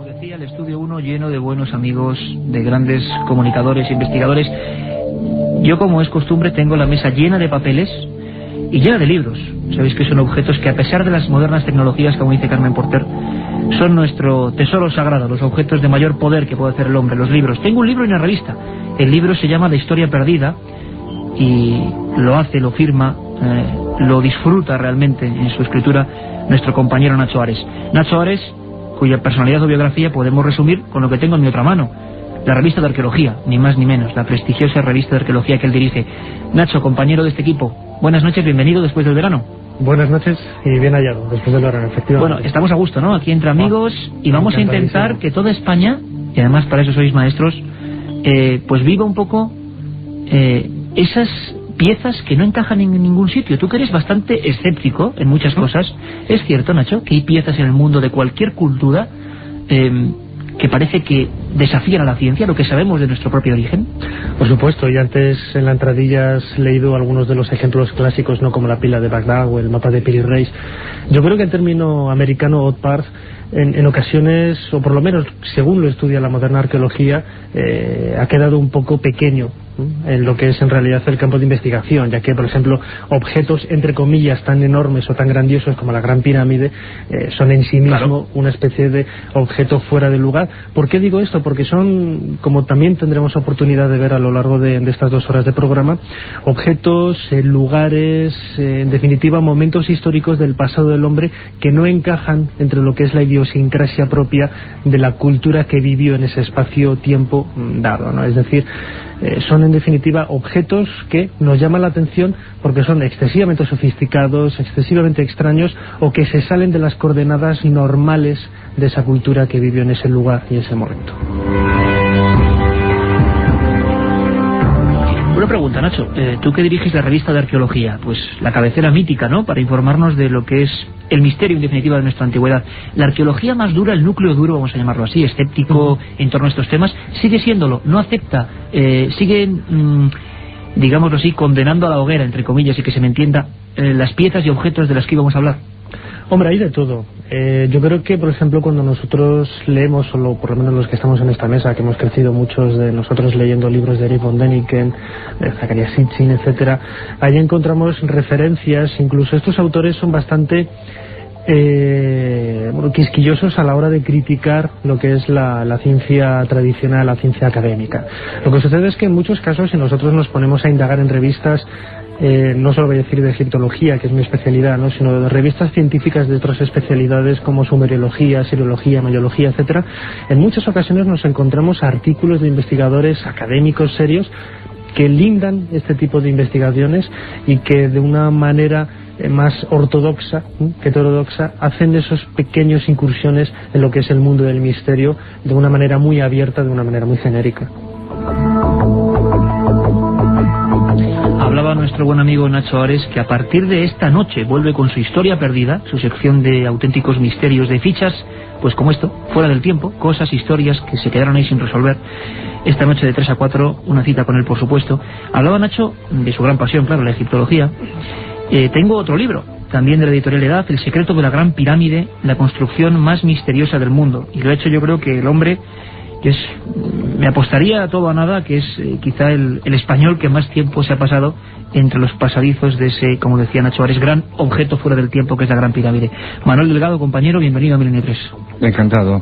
Decía, el Estudio 1 lleno de buenos amigos, de grandes comunicadores, investigadores. Yo, como es costumbre, tengo la mesa llena de papeles y llena de libros. Sabéis que son objetos que, a pesar de las modernas tecnologías, como dice Carmen Porter, son nuestro tesoro sagrado, los objetos de mayor poder que puede hacer el hombre, los libros. Tengo un libro y una revista. El libro se llama La Historia Perdida y lo firma, lo disfruta realmente en su escritura nuestro compañero Nacho Ares. Nacho Ares, cuya personalidad o biografía podemos resumir con lo que tengo en mi otra mano, la revista de arqueología, ni más ni menos, la prestigiosa revista de arqueología que él dirige. Nacho, compañero de este equipo, buenas noches, bienvenido después del verano. Buenas noches y bien hallado, después del verano, efectivamente. Bueno, estamos a gusto, ¿no? Aquí entre amigos, y vamos a intentar que toda España, y además para eso sois maestros, pues viva un poco esas piezas que no encajan en ningún sitio. Tú que eres bastante escéptico en muchas cosas, ¿es cierto, Nacho, que hay piezas en el mundo de cualquier cultura que parece que desafían a la ciencia, lo que sabemos de nuestro propio origen? Por supuesto, y antes en la entradilla has leído algunos de los ejemplos clásicos, no, como la pila de Bagdad o el mapa de Piri Reis. Yo creo que en término americano, Odd Parts, en ocasiones, o por lo menos según lo estudia la moderna arqueología, ha quedado un poco pequeño en lo que es en realidad el campo de investigación, ya que, por ejemplo, objetos entre comillas tan enormes o tan grandiosos como la Gran Pirámide son en sí mismo una especie de objeto fuera de lugar. ¿Por qué digo esto? Porque son, como también tendremos oportunidad de ver a lo largo de estas 2 horas de programa, objetos, lugares, en definitiva momentos históricos del pasado del hombre que no encajan entre lo que es la idiosincrasia propia de la cultura que vivió en ese espacio-tiempo dado, ¿no? Es decir, son en definitiva objetos que nos llaman la atención porque son excesivamente sofisticados, excesivamente extraños, o que se salen de las coordenadas normales de esa cultura que vivió en ese lugar y en ese momento. Una pregunta, Nacho, tú que diriges la revista de arqueología, pues la cabecera mítica, ¿no?, para informarnos de lo que es el misterio en definitiva de nuestra antigüedad. La arqueología más dura, el núcleo duro, vamos a llamarlo así, escéptico en torno a estos temas, sigue siéndolo, no acepta, sigue, digámoslo así, condenando a la hoguera, entre comillas, y que se me entienda, las piezas y objetos de las que íbamos a hablar. Hombre, hay de todo. Yo creo que, por ejemplo, cuando nosotros leemos, o por lo menos los que estamos en esta mesa, que hemos crecido muchos de nosotros leyendo libros de Erich von Däniken, de Zacharias Sitchin, etcétera, ahí encontramos referencias. Incluso estos autores son bastante quisquillosos a la hora de criticar lo que es la ciencia tradicional, la ciencia académica. Lo que sucede es que en muchos casos, si nosotros nos ponemos a indagar en revistas, no solo voy a decir de egiptología, que es mi especialidad, ¿no?, sino de revistas científicas de otras especialidades como sumeriología, siriología, mayología, etcétera, en muchas ocasiones nos encontramos artículos de investigadores académicos serios que lindan este tipo de investigaciones y que de una manera más ortodoxa que heterodoxa hacen esos pequeños incursiones en lo que es el mundo del misterio de una manera muy abierta, de una manera muy genérica. Hablaba nuestro buen amigo Nacho Ares que a partir de esta noche vuelve con su Historia Perdida, su sección de auténticos misterios, de fichas, pues como esto, fuera del tiempo, cosas, historias que se quedaron ahí sin resolver. Esta noche de 3 a 4, una cita con él, por supuesto. Hablaba Nacho de su gran pasión, claro, la egiptología. Tengo otro libro, también de la editorial Edad, El secreto de la Gran Pirámide, la construcción más misteriosa del mundo. Y lo ha hecho, yo creo que el hombre que es, me apostaría a todo a nada, que es quizá el español que más tiempo se ha pasado entre los pasadizos de ese, como decía Nacho Ares, gran objeto fuera del tiempo que es la Gran Pirámide. Manuel Delgado, compañero, bienvenido a Milenio 3. Encantado.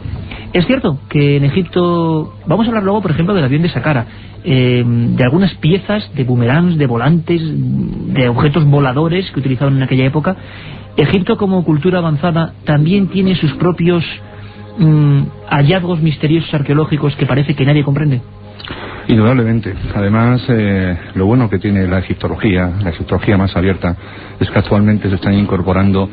Es cierto que en Egipto, vamos a hablar luego, por ejemplo, del avión de Saqqara, de algunas piezas de boomerangs, de volantes, de objetos voladores que utilizaban en aquella época. Egipto, como cultura avanzada, también tiene sus propios hallazgos misteriosos arqueológicos que parece que nadie comprende. Indudablemente. Además, lo bueno que tiene la egiptología más abierta, es que actualmente se están incorporando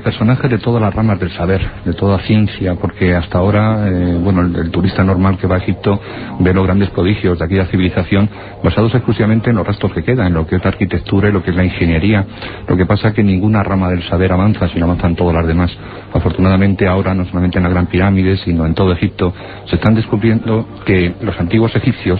personajes de todas las ramas del saber, de toda ciencia, porque hasta ahora, el turista normal que va a Egipto ve los grandes prodigios de aquella civilización basados exclusivamente en los restos que quedan, en lo que es la arquitectura y lo que es la ingeniería. Lo que pasa es que ninguna rama del saber avanza, sino avanzan todas las demás. Afortunadamente ahora, no solamente en la Gran Pirámide, sino en todo Egipto, se están descubriendo que los antiguos egipcios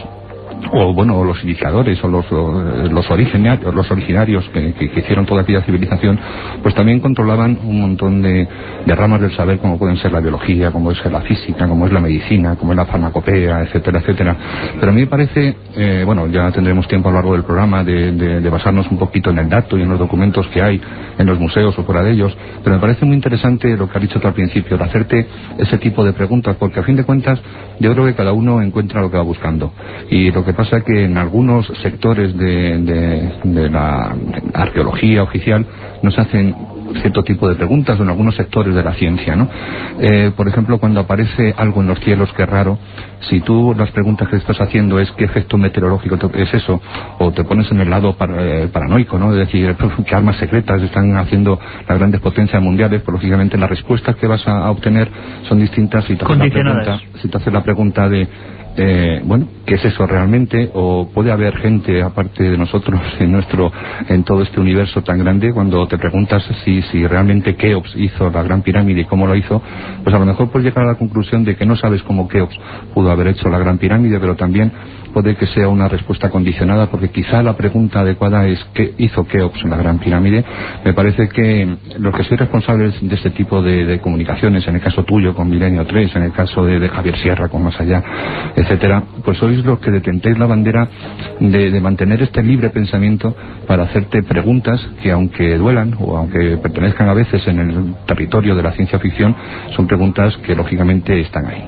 o bueno, los iniciadores o los originarios que hicieron toda aquella civilización, pues también controlaban un montón de ramas del saber, como pueden ser la biología, como es la física, como es la medicina, como es la farmacopea, etcétera, etcétera. Pero a mí me parece, bueno, ya tendremos tiempo a lo largo del programa de basarnos un poquito en el dato y en los documentos que hay en los museos o fuera de ellos, pero me parece muy interesante lo que has dicho tú al principio, de hacerte ese tipo de preguntas, porque a fin de cuentas yo creo que cada uno encuentra lo que va buscando, y lo que pasa que en algunos sectores de la arqueología oficial nos hacen cierto tipo de preguntas, o en algunos sectores de la ciencia, ¿no? Por ejemplo, cuando aparece algo en los cielos que es raro, si tú las preguntas que estás haciendo es qué efecto meteorológico es eso, o te pones en el lado paranoico, ¿no? De decir, qué armas secretas están haciendo las grandes potencias mundiales, pues lógicamente las respuestas que vas a obtener son distintas si te haces la pregunta de bueno, ¿qué es eso realmente? O puede haber gente aparte de nosotros en todo este universo tan grande. Cuando te preguntas si realmente Keops hizo la Gran Pirámide y cómo lo hizo, pues a lo mejor puedes llegar a la conclusión de que no sabes cómo Keops pudo haber hecho la Gran Pirámide, pero también puede que sea una respuesta condicionada, porque quizá la pregunta adecuada es ¿qué hizo Keops en la Gran Pirámide? Me parece que los que sois responsables de este tipo de comunicaciones, en el caso tuyo con Milenio 3, en el caso de Javier Sierra con Más Allá, etcétera, pues sois los que detentéis la bandera de mantener este libre pensamiento para hacerte preguntas que, aunque duelan o aunque pertenezcan a veces en el territorio de la ciencia ficción, son preguntas que lógicamente están ahí.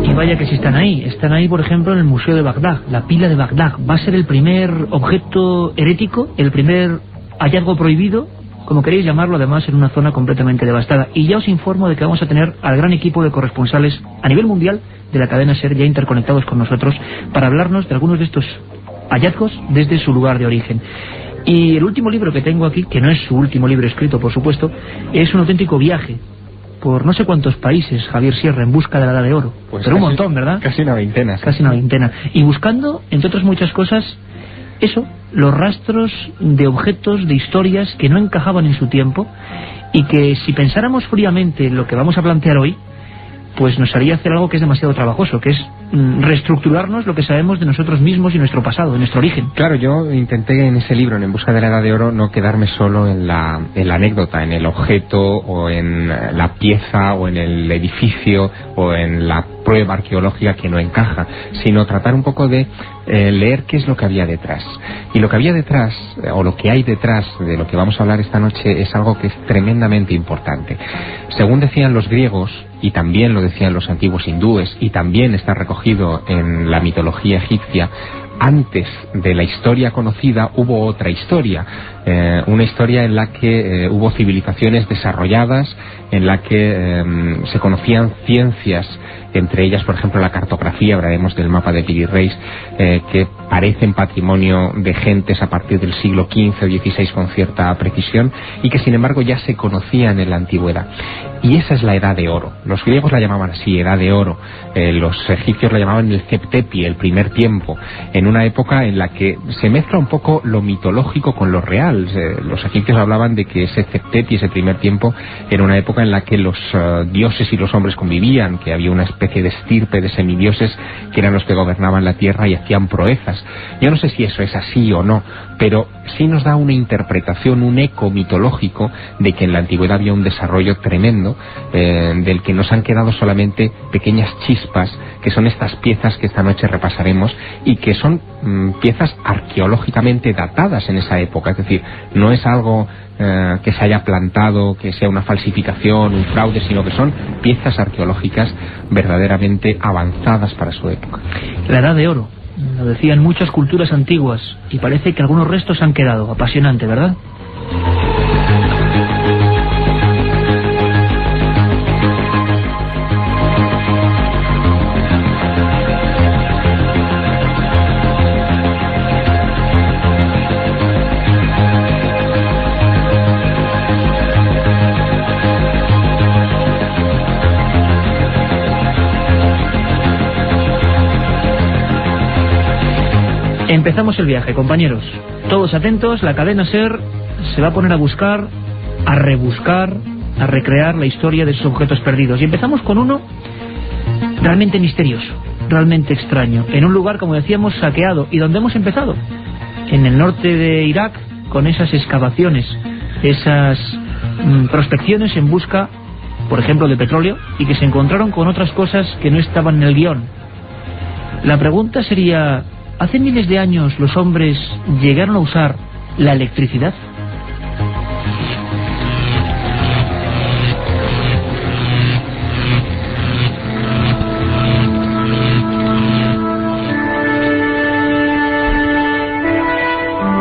Y vaya que sí están ahí, por ejemplo, en el Museo de Bagdad. La pila de Bagdad va a ser el primer objeto herético, el primer hallazgo prohibido, como queréis llamarlo, además en una zona completamente devastada. Y ya os informo de que vamos a tener al gran equipo de corresponsales a nivel mundial de la cadena SER ya interconectados con nosotros para hablarnos de algunos de estos hallazgos desde su lugar de origen. Y el último libro que tengo aquí, que no es su último libro escrito, por supuesto, es un auténtico viaje por no sé cuántos países, Javier Sierra, en busca de la Edad de Oro. Pues pero un montón, ¿verdad? Casi una veintena. Casi una veintena. Y buscando, entre otras muchas cosas, eso, los rastros de objetos, de historias que no encajaban en su tiempo, y que si pensáramos fríamente en lo que vamos a plantear hoy, pues nos haría hacer algo que es demasiado trabajoso, que es reestructurarnos lo que sabemos de nosotros mismos y nuestro pasado, de nuestro origen. Claro, yo intenté en ese libro, En busca de la Edad de Oro, no quedarme solo en la anécdota, en el objeto, o en la pieza, o en el edificio, o en la prueba arqueológica que no encaja, sino tratar un poco de leer qué es lo que había detrás. Y lo que había detrás, o lo que hay detrás de lo que vamos a hablar esta noche, es algo que es tremendamente importante. Según decían los griegos, y también lo decían los antiguos hindúes, y también está recogido en la mitología egipcia, antes de la historia conocida hubo otra historia, una historia en la que hubo civilizaciones desarrolladas, en la que se conocían ciencias, entre ellas, por ejemplo, la cartografía. Hablaremos del mapa de Piri Reis, que parecen patrimonio de gentes a partir del siglo XV o XVI con cierta precisión, y que sin embargo ya se conocían en la antigüedad. Y esa es la Edad de Oro. Los griegos la llamaban así, Edad de Oro. Los egipcios la llamaban el Septepi, el primer tiempo, en una época en la que se mezcla un poco lo mitológico con lo real. Los egipcios hablaban de que ese Septepi, ese primer tiempo, era una época en la que los dioses y los hombres convivían, que había una especie de estirpe de semidioses que eran los que gobernaban la tierra y hacían proezas. Yo no sé si eso es así o no, pero sí nos da una interpretación, un eco mitológico de que en la antigüedad había un desarrollo tremendo, del que nos han quedado solamente pequeñas chispas, que son estas piezas que esta noche repasaremos, y que son piezas arqueológicamente datadas en esa época. Es decir, no es algo que se haya plantado, que sea una falsificación, un fraude, sino que son piezas arqueológicas verdaderamente avanzadas para su época. La Edad de Oro, lo decían muchas culturas antiguas, y parece que algunos restos han quedado. Apasionante, ¿verdad? Empezamos el viaje, compañeros. Todos atentos, la cadena SER se va a poner a buscar, a rebuscar, a recrear la historia de esos objetos perdidos. Y empezamos con uno realmente misterioso, realmente extraño, en un lugar, como decíamos, saqueado, y donde hemos empezado, en el norte de Irak, con esas excavaciones, esas prospecciones en busca, por ejemplo, de petróleo, y que se encontraron con otras cosas que no estaban en el guión. La pregunta sería, ¿hace miles de años los hombres llegaron a usar la electricidad?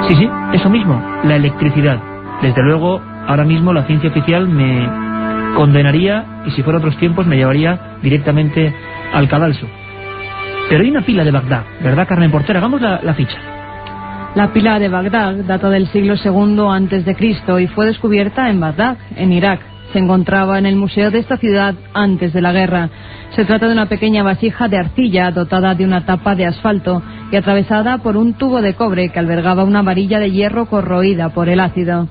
Sí, eso mismo, la electricidad. Desde luego, ahora mismo la ciencia oficial me condenaría, y si fuera otros tiempos me llevaría directamente al cadalso. Pero hay una pila de Bagdad, ¿verdad, Carmen Porter? Hagamos la ficha. La pila de Bagdad data del siglo II a.C. y fue descubierta en Bagdad, en Irak. Se encontraba en el museo de esta ciudad antes de la guerra. Se trata de una pequeña vasija de arcilla dotada de una tapa de asfalto y atravesada por un tubo de cobre que albergaba una varilla de hierro corroída por el ácido.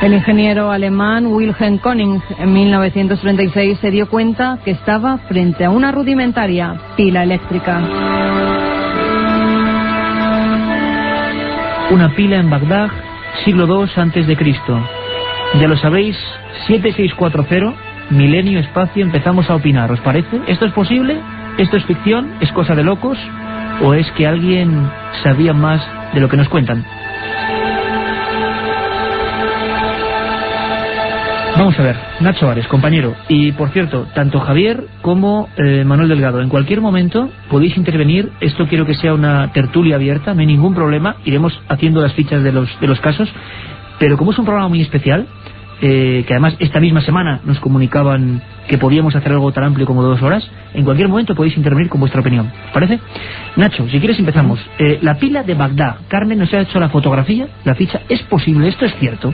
El ingeniero alemán Wilhelm König en 1936 se dio cuenta que estaba frente a una rudimentaria pila eléctrica. Una pila en Bagdad, siglo II a.C. Ya lo sabéis, 7640, milenio, espacio, empezamos a opinar. ¿Os parece? ¿Esto es posible? ¿Esto es ficción? ¿Es cosa de locos? ¿O es que alguien sabía más de lo que nos cuentan? Vamos a ver, Nacho Ares, compañero. Y por cierto, tanto Javier como Manuel Delgado, en cualquier momento podéis intervenir. Esto quiero que sea una tertulia abierta, no hay ningún problema. Iremos haciendo las fichas de los casos. Pero como es un programa muy especial, que además esta misma semana nos comunicaban que podíamos hacer algo tan amplio como 2 horas, en cualquier momento podéis intervenir con vuestra opinión. ¿Os parece? Nacho, si quieres empezamos. La pila de Bagdad. Carmen nos ha hecho la fotografía, la ficha. ¿Es posible? ¿Esto es cierto?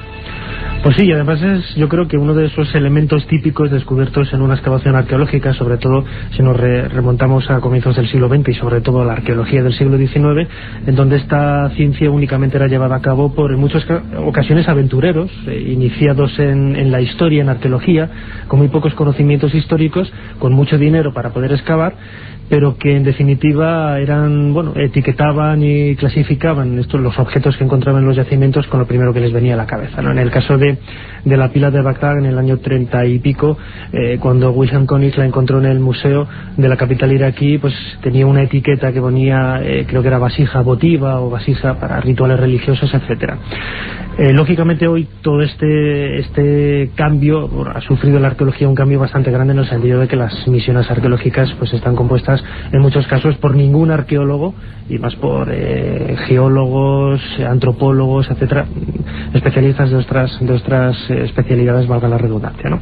Pues sí, además es, yo creo que uno de esos elementos típicos descubiertos en una excavación arqueológica, sobre todo si nos remontamos a comienzos del siglo XX y sobre todo a la arqueología del siglo XIX, en donde esta ciencia únicamente era llevada a cabo por en muchas ocasiones aventureros, iniciados en la historia, en arqueología, con muy pocos conocimientos históricos, con mucho dinero para poder excavar, pero que en definitiva eran, etiquetaban y clasificaban los objetos que encontraban en los yacimientos con lo primero que les venía a la cabeza, ¿no? En el caso de la pila de Bagdad, en el año 30 y pico, cuando Wilhelm König la encontró en el museo de la capital iraquí, pues tenía una etiqueta que ponía, creo que era vasija votiva o vasija para rituales religiosos, etcétera. Lógicamente hoy todo este cambio, ha sufrido la arqueología un cambio bastante grande en el sentido de que las misiones arqueológicas pues están compuestas en muchos casos por ningún arqueólogo y más por geólogos, antropólogos, etcétera, especialistas de otras especialidades, valga la redundancia, ¿no?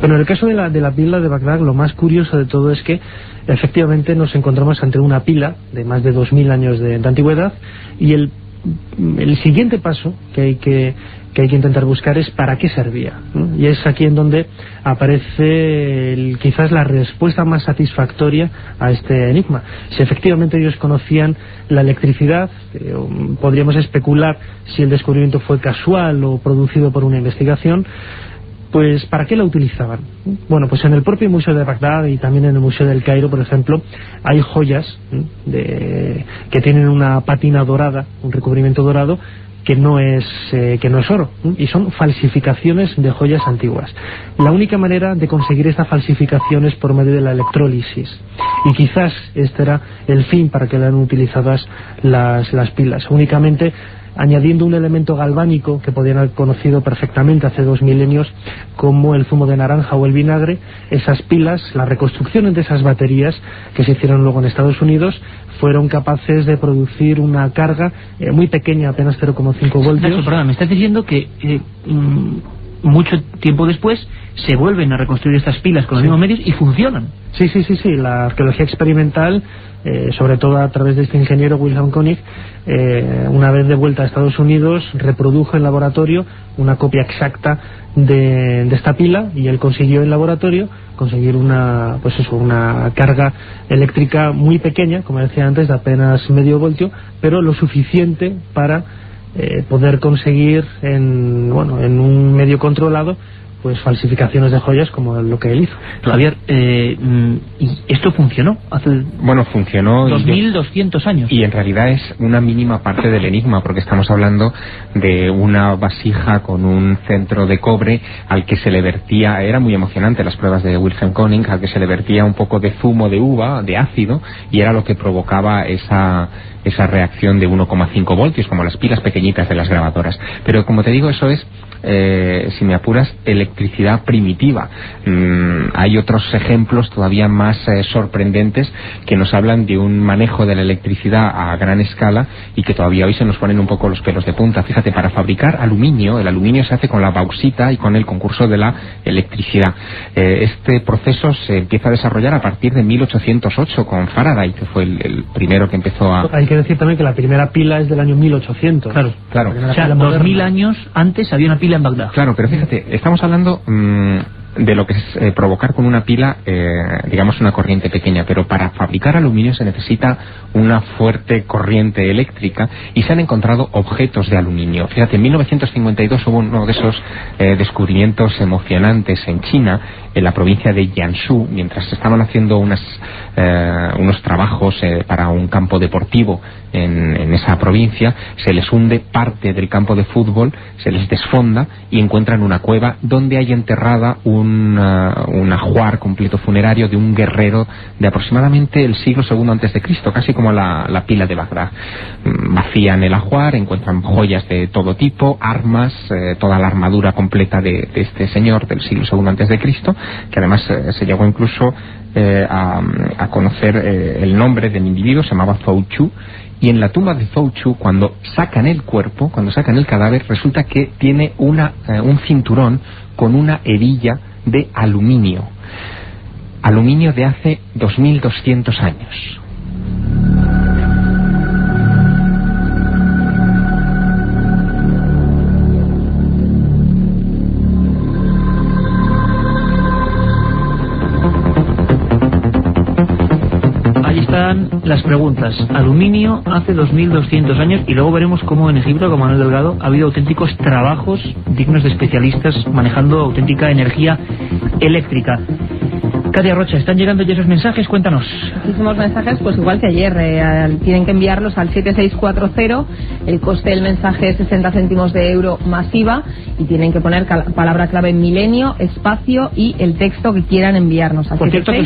Pero en el caso de la pila de Bagdad, lo más curioso de todo es que efectivamente nos encontramos ante una pila de más de 2000 años de antigüedad, y el siguiente paso que hay que intentar buscar es para qué servía, ¿no? Y es aquí en donde aparece quizás la respuesta más satisfactoria a este enigma. Si efectivamente ellos conocían la electricidad, podríamos especular si el descubrimiento fue casual o producido por una investigación. Pues ¿para qué la utilizaban? Bueno, pues en el propio Museo de Bagdad y también en el Museo del Cairo, por ejemplo, hay joyas que tienen una pátina dorada, un recubrimiento dorado, que no es oro, y son falsificaciones de joyas antiguas. La única manera de conseguir esta falsificación es por medio de la electrólisis, y quizás este era el fin para que eran utilizadas las pilas, únicamente añadiendo un elemento galvánico que podían haber conocido perfectamente hace 2 milenios como el zumo de naranja o el vinagre. Esas pilas, las reconstrucciones de esas baterías que se hicieron luego en Estados Unidos, fueron capaces de producir una carga muy pequeña, apenas 0,5 voltios. Nacho, perdón, me estás diciendo que mucho tiempo después se vuelven a reconstruir estas pilas con los mismos medios y funcionan. Sí, la arqueología experimental, sobre todo a través de este ingeniero Wilhelm König, una vez de vuelta a Estados Unidos, reprodujo en laboratorio una copia exacta de esta pila, y él consiguió en laboratorio conseguir una carga eléctrica muy pequeña, como decía antes, de apenas medio voltio, pero lo suficiente para poder conseguir en un medio controlado pues falsificaciones de joyas como lo que él hizo. Javier, ¿y esto funcionó? Bueno, funcionó 2200 años. Y en realidad es una mínima parte del enigma, porque estamos hablando de una vasija con un centro de cobre al que se le vertía, era muy emocionante las pruebas de Wilhelm König, al que se le vertía un poco de zumo de uva, de ácido, y era lo que provocaba esa reacción de 1,5 voltios, como las pilas pequeñitas de las grabadoras. Pero como te digo, eso es, si me apuras, electricidad primitiva. Hay otros ejemplos todavía más sorprendentes que nos hablan de un manejo de la electricidad a gran escala y que todavía hoy se nos ponen un poco los pelos de punta. Fíjate, para fabricar aluminio, el aluminio se hace con la bauxita y con el concurso de la electricidad. Este proceso se empieza a desarrollar a partir de 1808 con Faraday, que fue el primero que empezó a... Hay que decir también que la primera pila es del año 1800. Claro. O sea, 2000 años antes había una pila en Bagdad. Claro, pero fíjate, estamos hablando de lo que es provocar con una pila, digamos, una corriente pequeña, pero para fabricar aluminio se necesita una fuerte corriente eléctrica y se han encontrado objetos de aluminio. Fíjate, en 1952 hubo uno de esos descubrimientos emocionantes en China, en la provincia de Jiangsu, mientras estaban haciendo unos trabajos para un campo deportivo en esa provincia, se les hunde parte del campo de fútbol, se les desfonda y encuentran una cueva donde hay enterrada un ajuar completo funerario de un guerrero de aproximadamente el siglo II antes de Cristo, casi como la pila de Bagdad. Vacían el ajuar, encuentran joyas de todo tipo, armas, toda la armadura completa de este señor del siglo II antes de Cristo, que además se llegó incluso a conocer el nombre del individuo, se llamaba Zhou Chu. Y en la tumba de Zhou Chu, cuando sacan el cuerpo, cuando sacan el cadáver, resulta que tiene un cinturón con una hebilla de aluminio. Aluminio de hace 2200 años. Las preguntas. Aluminio hace 2200 años, y luego veremos cómo en Egipto, como Manuel Delgado, ha habido auténticos trabajos dignos de especialistas manejando auténtica energía eléctrica. Katia Rocha, ¿están llegando ya esos mensajes? Cuéntanos. Muchísimos mensajes, pues igual que ayer. Tienen que enviarlos al 7640. El coste del mensaje es 60 céntimos de euro más IVA. Y tienen que poner palabra clave milenio, espacio y el texto que quieran enviarnos. Por cierto, que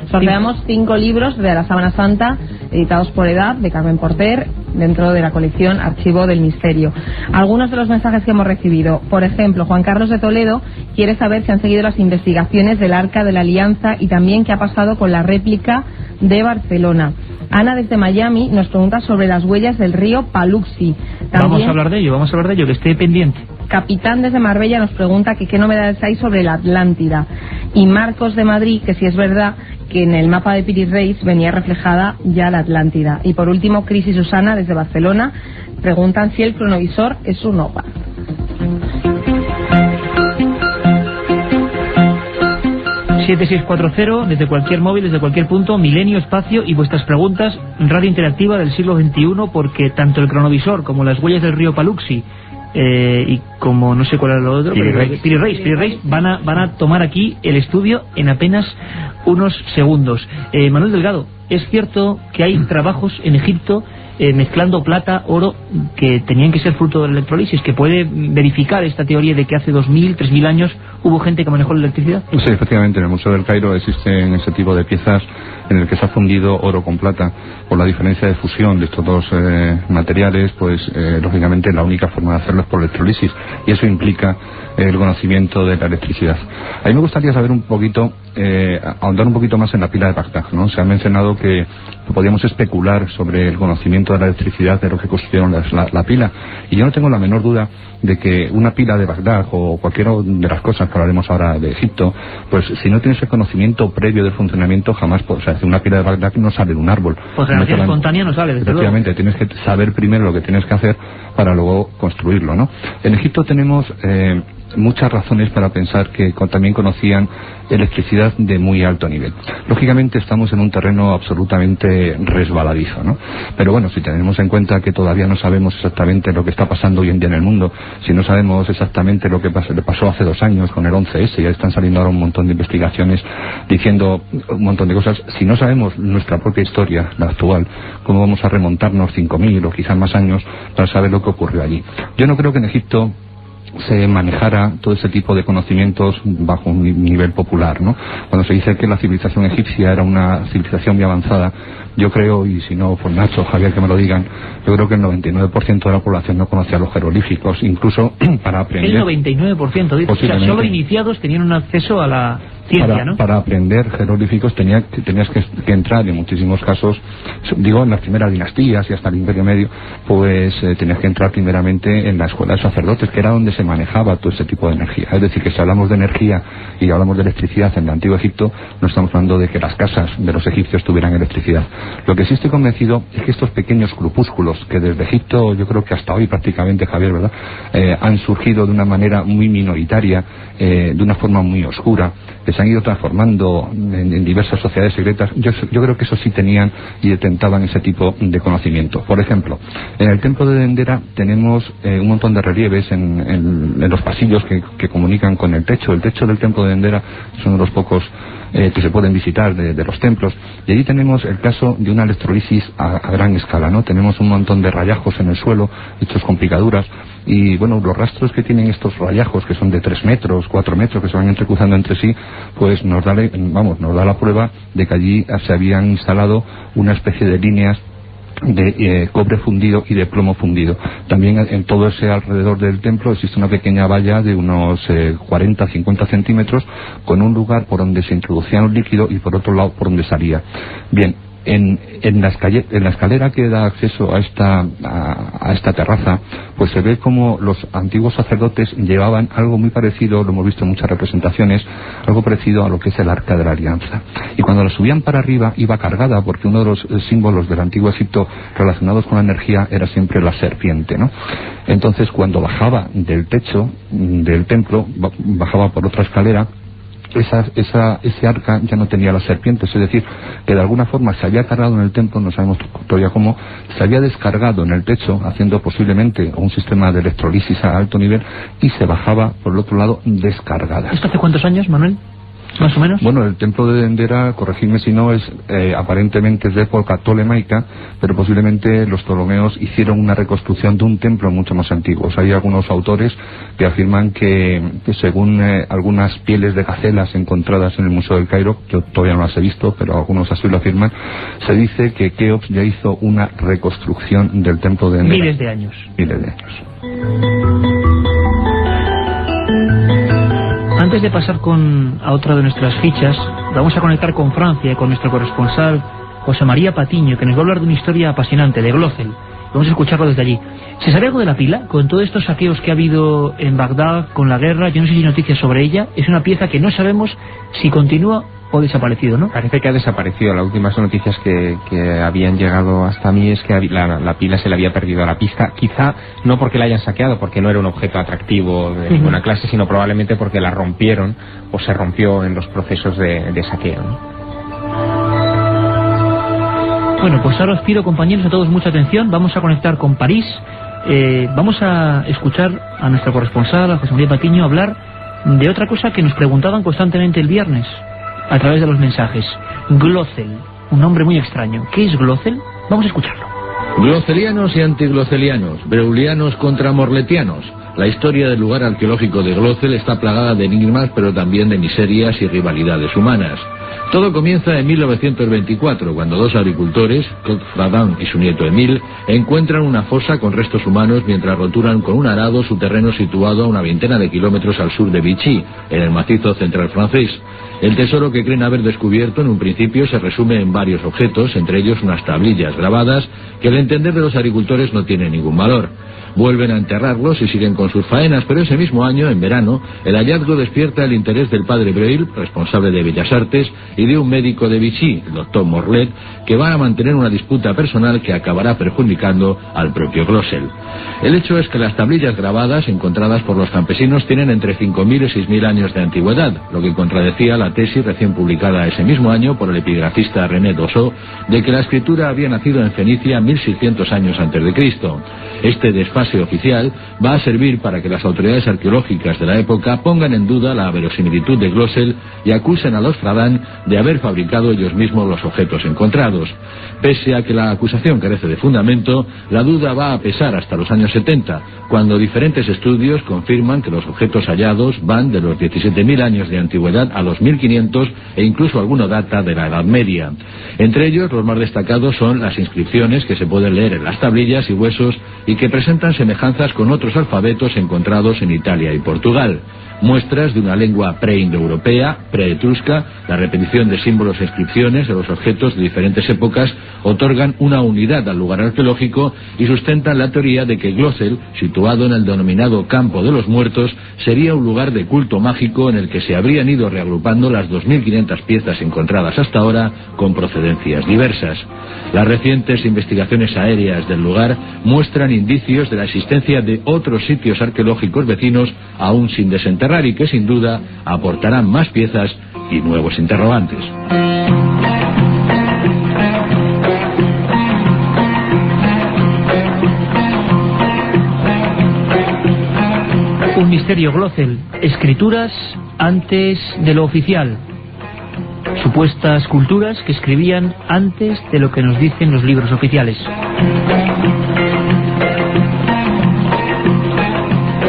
sorteamos 5 libros de la Sábana Santa, editados por Edad, de Carmen Porter, dentro de la colección Archivo del Misterio. Algunos de los mensajes que hemos recibido. Por ejemplo, Juan Carlos de Toledo quiere saber si han seguido las investigaciones del Arca de la Alianza y también qué ha pasado con la réplica de Barcelona. Ana desde Miami nos pregunta sobre las huellas del río Paluxy. Vamos a hablar de ello, que esté pendiente. Capitán desde Marbella nos pregunta que qué novedades hay sobre la Atlántida. Y Marcos de Madrid, que si es verdad que en el mapa de Piri Reis venía reflejada ya la Atlántida. Y por último, Cris y Susana desde Barcelona preguntan si el cronovisor es un OPA. ...7640, desde cualquier móvil, desde cualquier punto, Milenio, espacio y vuestras preguntas, radio interactiva del siglo XXI, porque tanto el cronovisor como las huellas del río Paluxy y como no sé cuál era lo otro, Piri Reis van a tomar aquí el estudio en apenas unos segundos. Manuel Delgado, ¿es cierto que hay trabajos en Egipto mezclando plata, oro, que tenían que ser fruto de la electrólisis, que puede verificar esta teoría de que hace 2000, 3000 años hubo gente que manejó la electricidad? Sí, efectivamente, en el Museo del Cairo existen ese tipo de piezas en el que se ha fundido oro con plata. Por la diferencia de fusión de estos dos materiales, pues lógicamente la única forma de hacerlo es por electrólisis, y eso implica el conocimiento de la electricidad. A mí me gustaría saber un poquito, ahondar un poquito más en la pila de Bagdad, ¿no? Se ha mencionado que podíamos especular sobre el conocimiento de la electricidad de lo que construyeron la pila, y yo no tengo la menor duda de que una pila de Bagdad o cualquiera de las cosas que hablaremos ahora de Egipto, pues si no tienes el conocimiento previo del funcionamiento, jamás, o sea, una pila de Bagdad no sale de un árbol. Pues generación espontánea no sale, desde luego. Efectivamente, tienes que saber primero lo que tienes que hacer para luego construirlo, ¿no? En Egipto tenemos muchas razones para pensar que también conocían electricidad de muy alto nivel. Lógicamente estamos en un terreno absolutamente resbaladizo, ¿no? Pero bueno, si tenemos en cuenta que todavía no sabemos exactamente lo que está pasando hoy en día en el mundo, si no sabemos exactamente lo que le pasó hace 2 años con el 11S, ya están saliendo ahora un montón de investigaciones diciendo un montón de cosas, si no sabemos nuestra propia historia, la actual, cómo vamos a remontarnos 5.000 o quizás más años para saber lo que ocurrió allí. Yo no creo que en Egipto se manejara todo ese tipo de conocimientos bajo un nivel popular, ¿no? Cuando se dice que la civilización egipcia era una civilización muy avanzada, yo creo, y si no, pues Nacho, Javier, que me lo digan, yo creo que el 99% de la población no conocía los jeroglíficos, incluso para aprender. El 99%, dice, o sea, solo iniciados tenían un acceso a la ciencia, ¿no? Para aprender jeroglíficos tenías que entrar, en muchísimos casos, digo, en las primeras dinastías y hasta el Imperio Medio, pues tenías que entrar primeramente en la escuela de sacerdotes, que era donde se manejaba todo ese tipo de energía. Es decir, que si hablamos de energía y hablamos de electricidad en el Antiguo Egipto, no estamos hablando de que las casas de los egipcios tuvieran electricidad. Lo que sí estoy convencido es que estos pequeños grupúsculos, que desde Egipto, yo creo que hasta hoy prácticamente, Javier, ¿verdad?, han surgido de una manera muy minoritaria, de una forma muy oscura, que se han ido transformando en diversas sociedades secretas. Yo creo que eso sí tenían y detentaban ese tipo de conocimiento. Por ejemplo, en el templo de Dendera tenemos un montón de relieves en los pasillos que comunican con el techo. El techo del templo de Dendera es uno de los pocos que se pueden visitar de los templos, y allí tenemos el caso de una electrolisis a gran escala, ¿no? Tenemos un montón de rayajos en el suelo hechos con picaduras, y bueno, los rastros que tienen estos rayajos, que son de 3 metros, 4 metros, que se van entrecruzando entre sí, pues nos da la prueba de que allí se habían instalado una especie de líneas de cobre fundido y de plomo fundido. También en todo ese alrededor del templo existe una pequeña valla de unos 40-50 centímetros con un lugar por donde se introducía un líquido y por otro lado por donde salía. Bien, en la escalera que da acceso a esta terraza, pues se ve como los antiguos sacerdotes llevaban algo muy parecido, lo hemos visto en muchas representaciones, algo parecido a lo que es el Arca de la Alianza. Y cuando la subían para arriba iba cargada, porque uno de los símbolos del antiguo Egipto relacionados con la energía era siempre la serpiente, ¿no? Entonces, cuando bajaba del techo del templo, bajaba por otra escalera, ese arca ya no tenía las serpientes, es decir, que de alguna forma se había cargado en el templo, no sabemos todavía cómo, se había descargado en el techo, haciendo posiblemente un sistema de electrolisis a alto nivel, y se bajaba por el otro lado descargada. ¿Esto hace cuántos años, Manuel? ¿Más o menos? Bueno, el templo de Dendera, corregidme si no, es aparentemente es de época tolemaica, pero posiblemente los ptolomeos hicieron una reconstrucción de un templo mucho más antiguo. O sea, hay algunos autores que afirman que según algunas pieles de gacelas encontradas en el Museo del Cairo, yo todavía no las he visto, pero algunos así lo afirman, se dice que Keops ya hizo una reconstrucción del templo de Dendera. Miles de años. Miles de años. Antes de pasar a otra de nuestras fichas, vamos a conectar con Francia, con nuestro corresponsal José María Patiño, que nos va a hablar de una historia apasionante, de Glöcel. Vamos a escucharlo desde allí. ¿Se sabe algo de la pila? Con todos estos saqueos que ha habido en Bagdad, con la guerra, yo no sé si hay noticias sobre ella. Es una pieza que no sabemos si continúa o desaparecido, ¿no? Parece que ha desaparecido. Las últimas noticias que habían llegado hasta mí es que la pila se le había perdido a la pista. Quizá no porque la hayan saqueado, porque no era un objeto atractivo de ninguna clase, sino probablemente porque la rompieron o se rompió en los procesos de saqueo, ¿no? Bueno, pues ahora os pido, compañeros, a todos mucha atención. Vamos a conectar con París. Vamos a escuchar a nuestro corresponsal, a José María Patiño, hablar de otra cosa que nos preguntaban constantemente el viernes a través de los mensajes. Glöcel, un nombre muy extraño. ¿Qué es Glöcel? Vamos a escucharlo. Glöcelianos y antiglöcelianos, breulianos contra morletianos. La historia del lugar arqueológico de Glöcel está plagada de enigmas, pero también de miserias y rivalidades humanas. Todo comienza en 1924, cuando dos agricultores, Claude Badin y su nieto Émile, encuentran una fosa con restos humanos mientras roturan con un arado su terreno situado a una veintena de kilómetros al sur de Vichy, en el macizo central francés. El tesoro que creen haber descubierto en un principio se resume en varios objetos, entre ellos unas tablillas grabadas que al entender de los agricultores no tienen ningún valor. Vuelven a enterrarlos y siguen con sus faenas, pero ese mismo año, en verano, el hallazgo despierta el interés del padre Breuil, responsable de Bellas Artes, y de un médico de Vichy, el doctor Morlet, que van a mantener una disputa personal que acabará perjudicando al propio Glossel. El hecho es que las tablillas grabadas encontradas por los campesinos tienen entre 5.000 y 6.000 años de antigüedad, lo que contradecía la tesis recién publicada ese mismo año por el epigrafista René Dossot de que la escritura había nacido en Fenicia 1600 años antes de Cristo. Este desfase oficial va a servir para que las autoridades arqueológicas de la época pongan en duda la verosimilitud de Glossel y acusen a los Fradán de haber fabricado ellos mismos los objetos encontrados. Pese a que la acusación carece de fundamento, la duda va a pesar hasta los años 70, cuando diferentes estudios confirman que los objetos hallados van de los 17.000 años de antigüedad a los 1.500 e incluso alguno data de la Edad Media. Entre ellos, los más destacados son las inscripciones que se pueden leer en las tablillas y huesos y que presentan semejanzas con otros alfabetos encontrados en Italia y Portugal. Muestras de una lengua preindoeuropea, preetrusca, la repetición de símbolos e inscripciones de los objetos de diferentes épocas otorgan una unidad al lugar arqueológico y sustentan la teoría de que Glossel, situado en el denominado Campo de los Muertos, sería un lugar de culto mágico en el que se habrían ido reagrupando las 2.500 piezas encontradas hasta ahora con procedencias diversas. Las recientes investigaciones aéreas del lugar muestran indicios de la existencia de otros sitios arqueológicos vecinos aún sin desenterrar y que sin duda aportarán más piezas y nuevos interrogantes. Un misterio, Glossel. Escrituras antes de lo oficial. Supuestas culturas que escribían antes de lo que nos dicen los libros oficiales.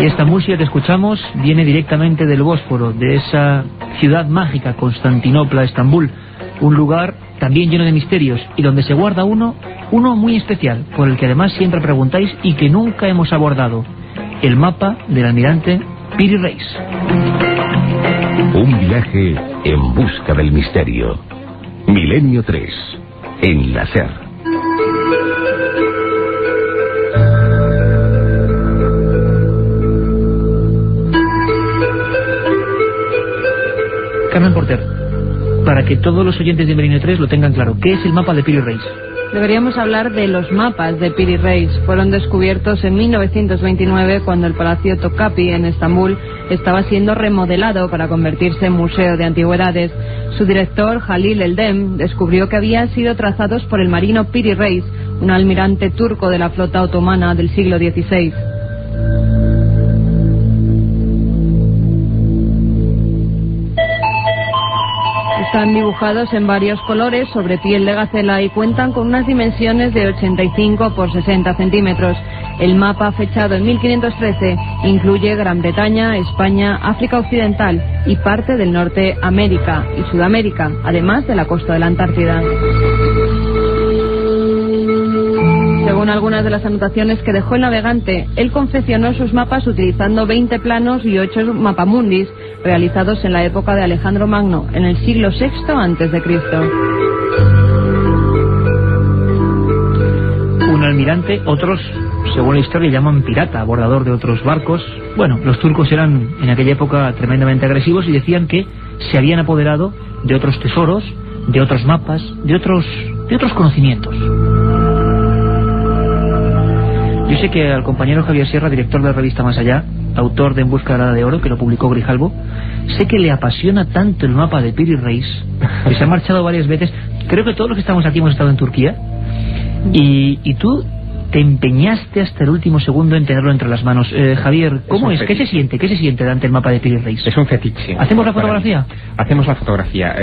Y esta música que escuchamos viene directamente del Bósforo, de esa ciudad mágica, Constantinopla, Estambul, un lugar también lleno de misterios y donde se guarda uno muy especial, por el que además siempre preguntáis y que nunca hemos abordado: el mapa del almirante Piri Reis. Un viaje en busca del misterio. Milenio 3, en la SER. Carmen Porter, para que todos los oyentes de Milenio 3 lo tengan claro, ¿qué es el mapa de Piri Reis? Deberíamos hablar de los mapas de Piri Reis. Fueron descubiertos en 1929 cuando el Palacio Topkapi en Estambul estaba siendo remodelado para convertirse en museo de antigüedades. Su director, Halil Eldem, descubrió que habían sido trazados por el marino Piri Reis, un almirante turco de la flota otomana del siglo XVI. Están dibujados en varios colores sobre piel de gacela y cuentan con unas dimensiones de 85 por 60 centímetros. El mapa, fechado en 1513, incluye Gran Bretaña, España, África Occidental y parte del Norte América y Sudamérica, además de la costa de la Antártida. Según algunas de las anotaciones que dejó el navegante, él confeccionó sus mapas utilizando 20 planos y 8 mapamundis realizados en la época de Alejandro Magno, en el siglo VI a.C. Un almirante, otros, según la historia, llaman pirata, abordador de otros barcos. Bueno, los turcos eran en aquella época tremendamente agresivos y decían que se habían apoderado de otros tesoros, de otros mapas, de otros conocimientos. Yo sé que al compañero Javier Sierra, director de la revista Más Allá, autor de En busca de la Edad de Oro, que lo publicó Grijalbo, sé que le apasiona tanto el mapa de Piri Reis, que se ha marchado varias veces. Creo que todos los que estamos aquí hemos estado en Turquía, y tú te empeñaste hasta el último segundo en tenerlo entre las manos. Javier, ¿cómo es? ¿Qué se siente? ¿Qué se siente ante el mapa de Piri Reis? Es un fetiche. ¿Hacemos la fotografía? Hacemos la fotografía.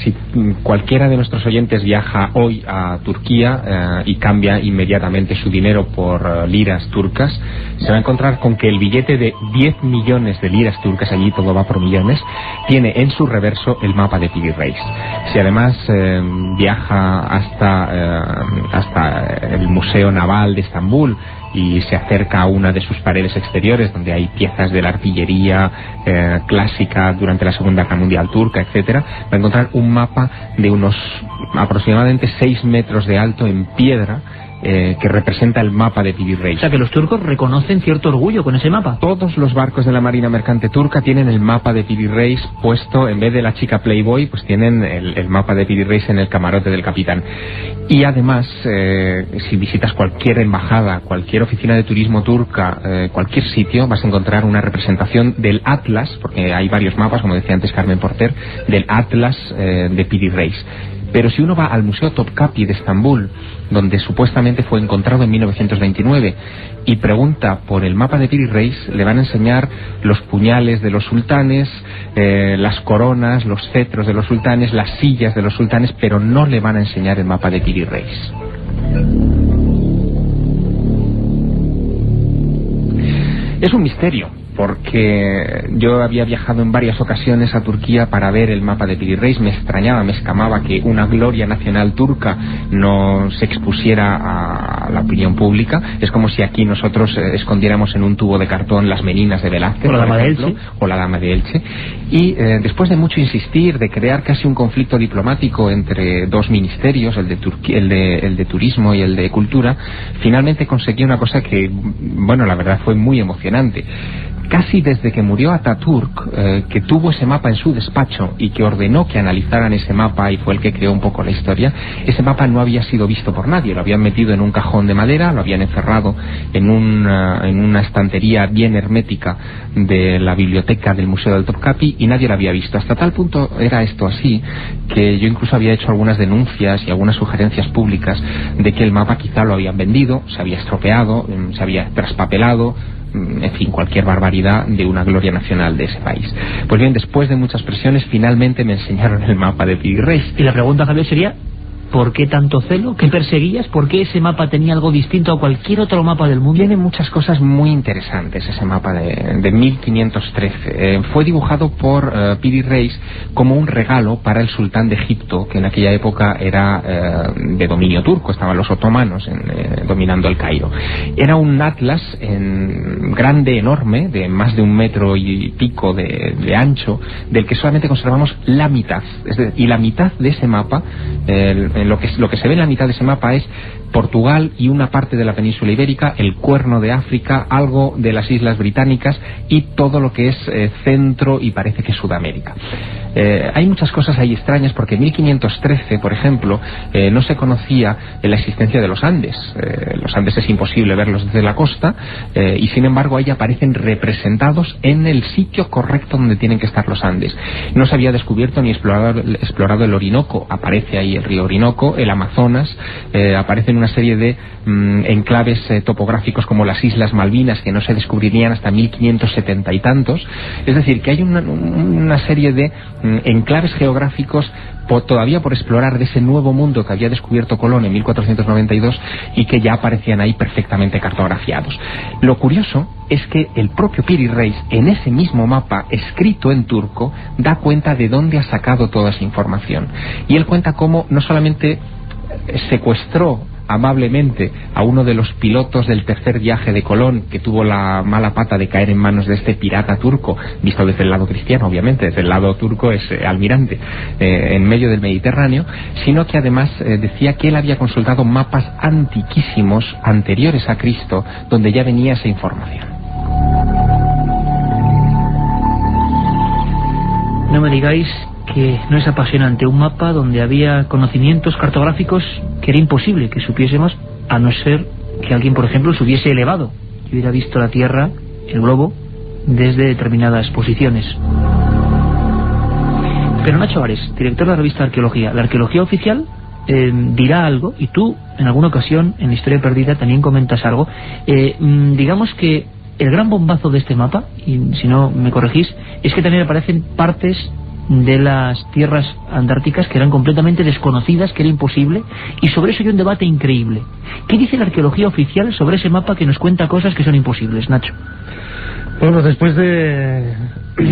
Si cualquiera de nuestros oyentes viaja hoy a Turquía y cambia inmediatamente su dinero por liras turcas, se va a encontrar con que el billete de 10 millones de liras turcas, allí todo va por millones, tiene en su reverso el mapa de Piri Reis. Si además viaja hasta el Museo Naval de Estambul y se acerca a una de sus paredes exteriores donde hay piezas de la artillería clásica durante la Segunda Guerra Mundial turca, etcétera, va a encontrar un mapa de unos aproximadamente 6 metros de alto en piedra que representa el mapa de Piri Reis. O sea que los turcos reconocen cierto orgullo con ese mapa. Todos los barcos de la Marina Mercante turca tienen el mapa de Piri Reis puesto, en vez de la chica Playboy, pues tienen el mapa de Piri Reis en el camarote del capitán. Y además, si visitas cualquier embajada, cualquier oficina de turismo turca, cualquier sitio, vas a encontrar una representación del Atlas, porque hay varios mapas, como decía antes Carmen Porter, del Atlas de Piri Reis. Pero si uno va al Museo Topkapi de Estambul, donde supuestamente fue encontrado en 1929, y pregunta por el mapa de Piri Reis, le van a enseñar los puñales de los sultanes, las coronas, los cetros de los sultanes, las sillas de los sultanes, pero no le van a enseñar el mapa de Piri Reis. Es un misterio, porque yo había viajado en varias ocasiones a Turquía para ver el mapa de Piri Reis. Me extrañaba, me escamaba que una gloria nacional turca no se expusiera a la opinión pública. Es como si aquí nosotros escondiéramos en un tubo de cartón las meninas de Velázquez, o la por Dama ejemplo, de Elche. o la Dama de Elche. Y después de mucho insistir, de crear casi un conflicto diplomático entre dos ministerios, el de Turismo y el de Cultura, finalmente conseguí una cosa que, bueno, la verdad fue muy emocionante. Casi desde que murió Ataturk, que tuvo ese mapa en su despacho y que ordenó que analizaran ese mapa y fue el que creó un poco la historia, ese mapa no había sido visto por nadie. Lo habían metido en un cajón de madera, lo habían encerrado en una estantería bien hermética de la biblioteca del Museo del Topkapi y nadie lo había visto. Hasta tal punto era esto así que yo incluso había hecho algunas denuncias y algunas sugerencias públicas de que el mapa quizá lo habían vendido, se había estropeado, se había traspapelado, en fin, cualquier barbaridad de una gloria nacional de ese país. Pues bien, después de muchas presiones, finalmente me enseñaron el mapa de Piri Reis. Y la pregunta, Javier, sería: ¿por qué tanto celo? ¿Qué perseguías? ¿Por qué ese mapa tenía algo distinto a cualquier otro mapa del mundo? Tiene muchas cosas muy interesantes ese mapa de 1513. Fue dibujado por Piri Reis como un regalo para el sultán de Egipto, que en aquella época era de dominio turco, estaban los otomanos dominando el Cairo. Era un atlas grande, enorme, de más de 1 metro y pico de ancho, del que solamente conservamos la mitad. Y la mitad de ese mapa, lo que se ve en la mitad de ese mapa es Portugal y una parte de la península ibérica, el Cuerno de África, algo de las Islas Británicas y todo lo que es Centro y parece que Sudamérica. Hay muchas cosas ahí extrañas porque en 1513, por ejemplo, no se conocía la existencia de los Andes. Los Andes es imposible verlos desde la costa y sin embargo ahí aparecen representados en el sitio correcto donde tienen que estar los Andes. No se había descubierto ni explorado el Orinoco, aparece ahí el río Orinoco, el Amazonas, aparecen una serie de enclaves topográficos como las Islas Malvinas que no se descubrirían hasta 1570 y tantos. Es decir, que hay una serie de enclaves geográficos todavía por explorar de ese nuevo mundo que había descubierto Colón en 1492 y que ya aparecían ahí perfectamente cartografiados. Lo curioso es que el propio Piri Reis, en ese mismo mapa escrito en turco, da cuenta de dónde ha sacado toda esa información. Y él cuenta cómo no solamente secuestró amablemente a uno de los pilotos del tercer viaje de Colón, que tuvo la mala pata de caer en manos de este pirata turco, visto desde el lado cristiano, obviamente, desde el lado turco es almirante, en medio del Mediterráneo, sino que además decía que él había consultado mapas antiquísimos, anteriores a Cristo, donde ya venía esa información. No me digáis que no es apasionante un mapa donde había conocimientos cartográficos que era imposible que supiésemos, a no ser que alguien, por ejemplo, se hubiese elevado y hubiera visto la Tierra, el globo, desde determinadas posiciones. Pero Nacho Ares, director de la revista Arqueología, la arqueología oficial dirá algo, y tú en alguna ocasión en la Historia Perdida también comentas algo. Digamos que el gran bombazo de este mapa, y si no me corregís, es que también aparecen partes de las tierras antárticas que eran completamente desconocidas, que era imposible, y sobre eso hay un debate increíble. ¿Qué dice la arqueología oficial sobre ese mapa que nos cuenta cosas que son imposibles, Nacho? Bueno, después de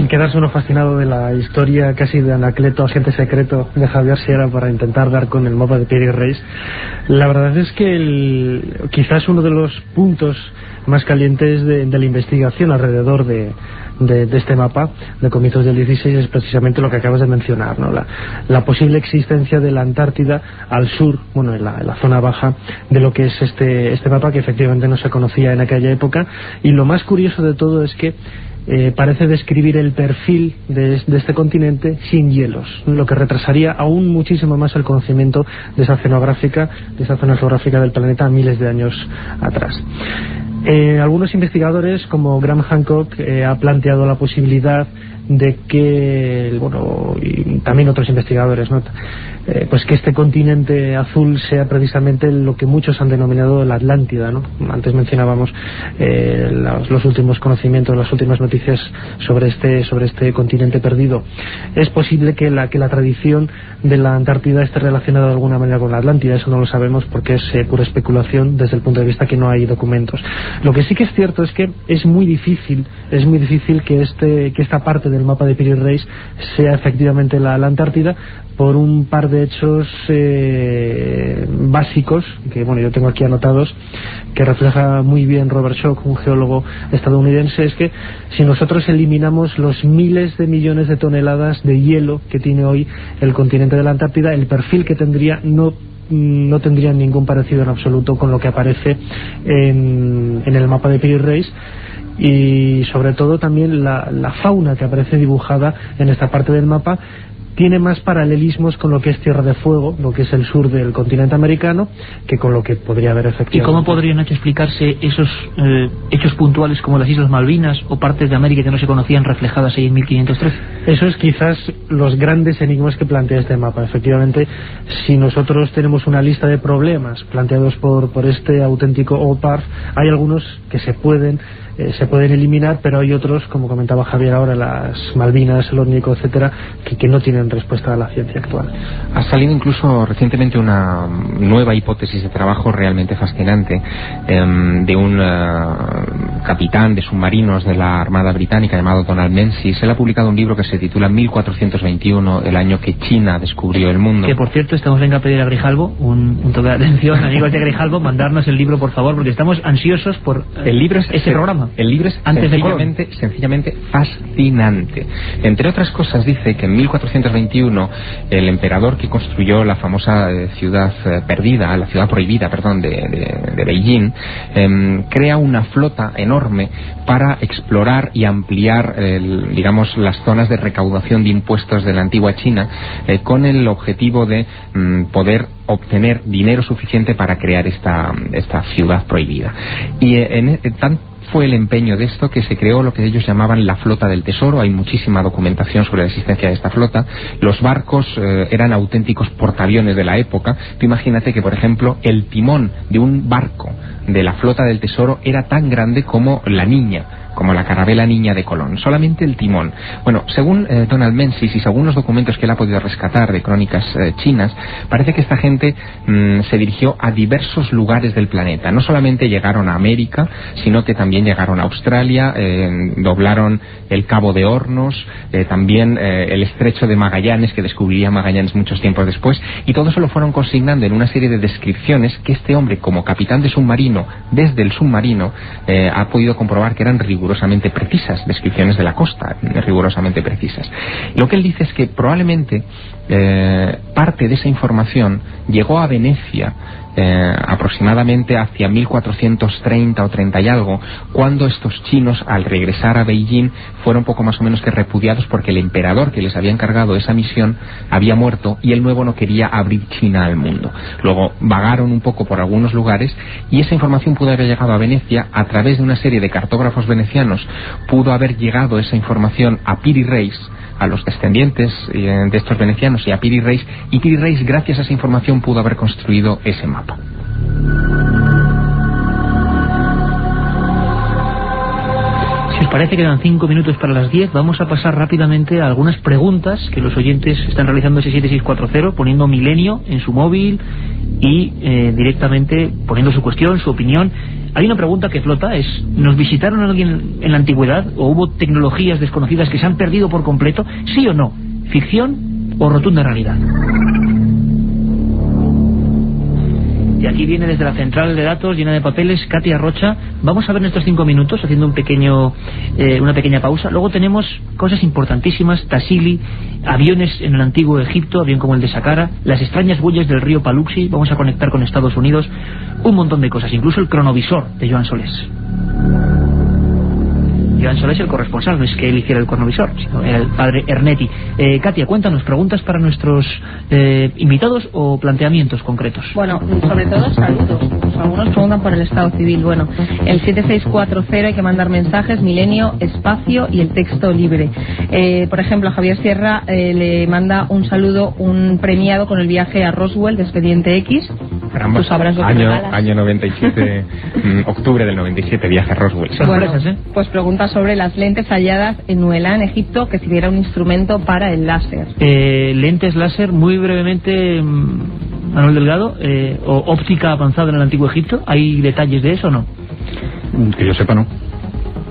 quedarse uno fascinado de la historia casi de Anacleto, agente secreto de Javier Sierra para intentar dar con el mapa de Piri Reis. La verdad es que quizás uno de los puntos más calientes de la investigación alrededor de este mapa de comienzos del 16 es precisamente lo que acabas de mencionar, ¿no? La posible existencia de la Antártida al sur, bueno, en la zona baja de lo que es este mapa, que efectivamente no se conocía en aquella época. Y lo más curioso de todo es que parece describir el perfil de este continente sin hielos, lo que retrasaría aún muchísimo más el conocimiento de esa zona geográfica del planeta a miles de años atrás. Algunos investigadores, como Graham Hancock, ha planteado la posibilidad de que, bueno, y también otros investigadores, ¿no?, pues que este continente azul sea precisamente lo que muchos han denominado la Atlántida, ¿no? Antes mencionábamos los últimos conocimientos, las últimas noticias sobre este continente perdido. Es posible que la tradición de la Antártida esté relacionada de alguna manera con la Atlántida. Eso no lo sabemos porque es pura especulación desde el punto de vista que no hay documentos. Lo que sí que es cierto es que es muy difícil que esta parte del mapa de Piri Reis sea efectivamente la Antártida, por un par de hechos básicos que, bueno, yo tengo aquí anotados, que refleja muy bien Robert Schoch, un geólogo estadounidense. Es que si nosotros eliminamos los miles de millones de toneladas de hielo que tiene hoy el continente de la Antártida, el perfil que tendría no tendría ningún parecido en absoluto con lo que aparece en el mapa de Piri Reis. Y sobre todo también la fauna que aparece dibujada en esta parte del mapa tiene más paralelismos con lo que es Tierra de Fuego, lo que es el sur del continente americano, que con lo que podría haber efectivamente. ¿Y cómo podrían, Nacho, explicarse esos hechos puntuales como las Islas Malvinas o partes de América que no se conocían reflejadas ahí en 1513? Eso es quizás los grandes enigmas que plantea este mapa. Efectivamente, si nosotros tenemos una lista de problemas planteados por este auténtico Old Parth, hay algunos que se pueden eliminar, pero hay otros, como comentaba Javier ahora, las Malvinas, el Órnico, etcétera, que no tienen respuesta a la ciencia actual. Ha salido incluso recientemente una nueva hipótesis de trabajo realmente fascinante de un capitán de submarinos de la Armada Británica llamado Donald Menzies. Él ha publicado un libro que se titula 1421, el año que China descubrió el mundo. Que, por cierto, estamos venga a pedir a Grijalbo un toque de atención, amigos de Grijalbo, mandarnos el libro, por favor, porque estamos ansiosos por ese programa. El libro es sencillamente fascinante. Entre otras cosas, dice que en 1421 el emperador que construyó la famosa ciudad perdida, la ciudad prohibida, perdón, de Beijing, crea una flota enorme para explorar y ampliar, digamos, las zonas de recaudación de impuestos de la antigua China, con el objetivo de poder obtener dinero suficiente para crear esta ciudad prohibida. Y tan fue el empeño de esto que se creó lo que ellos llamaban la flota del tesoro. Hay muchísima documentación sobre la existencia de esta flota. Los barcos eran auténticos portaaviones de la época. Tú imagínate que, por ejemplo, el timón de un barco de la flota del tesoro era tan grande como la Niña, como la carabela Niña de Colón, solamente el timón. Bueno, según Donald Menzies y según los documentos que él ha podido rescatar de crónicas chinas, parece que esta gente se dirigió a diversos lugares del planeta. No solamente llegaron a América, sino que también llegaron a Australia, doblaron el Cabo de Hornos, también el Estrecho de Magallanes, que descubriría Magallanes muchos tiempos después, y todo eso lo fueron consignando en una serie de descripciones que este hombre, como capitán de submarino, desde el submarino, ha podido comprobar que eran rigurosamente precisas, descripciones de la costa rigurosamente precisas. Lo que él dice es que probablemente parte de esa información llegó a Venecia aproximadamente hacia 1430 o 30 y algo, cuando estos chinos, al regresar a Beijing, fueron poco más o menos que repudiados porque el emperador que les había encargado esa misión había muerto y el nuevo no quería abrir China al mundo. Luego vagaron un poco por algunos lugares y esa información pudo haber llegado a Venecia a través de una serie de cartógrafos venecianos. Pudo haber llegado esa información a Piri Reis, a los descendientes de estos venecianos, y a Piri Reis, y Piri Reis, gracias a esa información, pudo haber construido ese mapa. Si os parece que quedan 5 minutos para las 10, vamos a pasar rápidamente a algunas preguntas que los oyentes están realizando ese 7640, poniendo Milenio en su móvil y directamente poniendo su cuestión, su opinión. Hay una pregunta que flota, es: ¿nos visitaron a alguien en la antigüedad o hubo tecnologías desconocidas que se han perdido por completo? ¿Sí o no? ¿Ficción o rotunda realidad? Y aquí viene desde la central de datos llena de papeles Katia Rocha. Vamos a ver en estos 5 minutos, haciendo una pequeña pausa. Luego tenemos cosas importantísimas: Tassili, aviones en el antiguo Egipto, avión como el de Saqqara, las extrañas huellas del río Paluxy. Vamos a conectar con Estados Unidos, un montón de cosas, incluso el cronovisor de Joan Solés. Joan Solés, el corresponsal, no es que él hiciera el cronovisor, sino era el padre Ernetti. Katia, cuéntanos, ¿preguntas para nuestros invitados o planteamientos concretos? Bueno, sobre todo saludos. Algunos preguntan por el Estado Civil. Bueno, el 7640 hay que mandar mensajes, Milenio, espacio y el texto libre. Por ejemplo, a Javier Sierra le manda un saludo, un premiado con el viaje a Roswell de Expediente X. Caramba, Tú sabrás lo que regalas. Año 97, octubre del 97, viaje a Roswell. Bueno, pues pregunta sobre las lentes halladas en Nuela, en Egipto, que sirviera un instrumento para el láser. Lentes láser, muy brevemente, Manuel Delgado, o óptica avanzada en el antiguo Egipto. ¿Hay detalles de eso o no? Que yo sepa, no.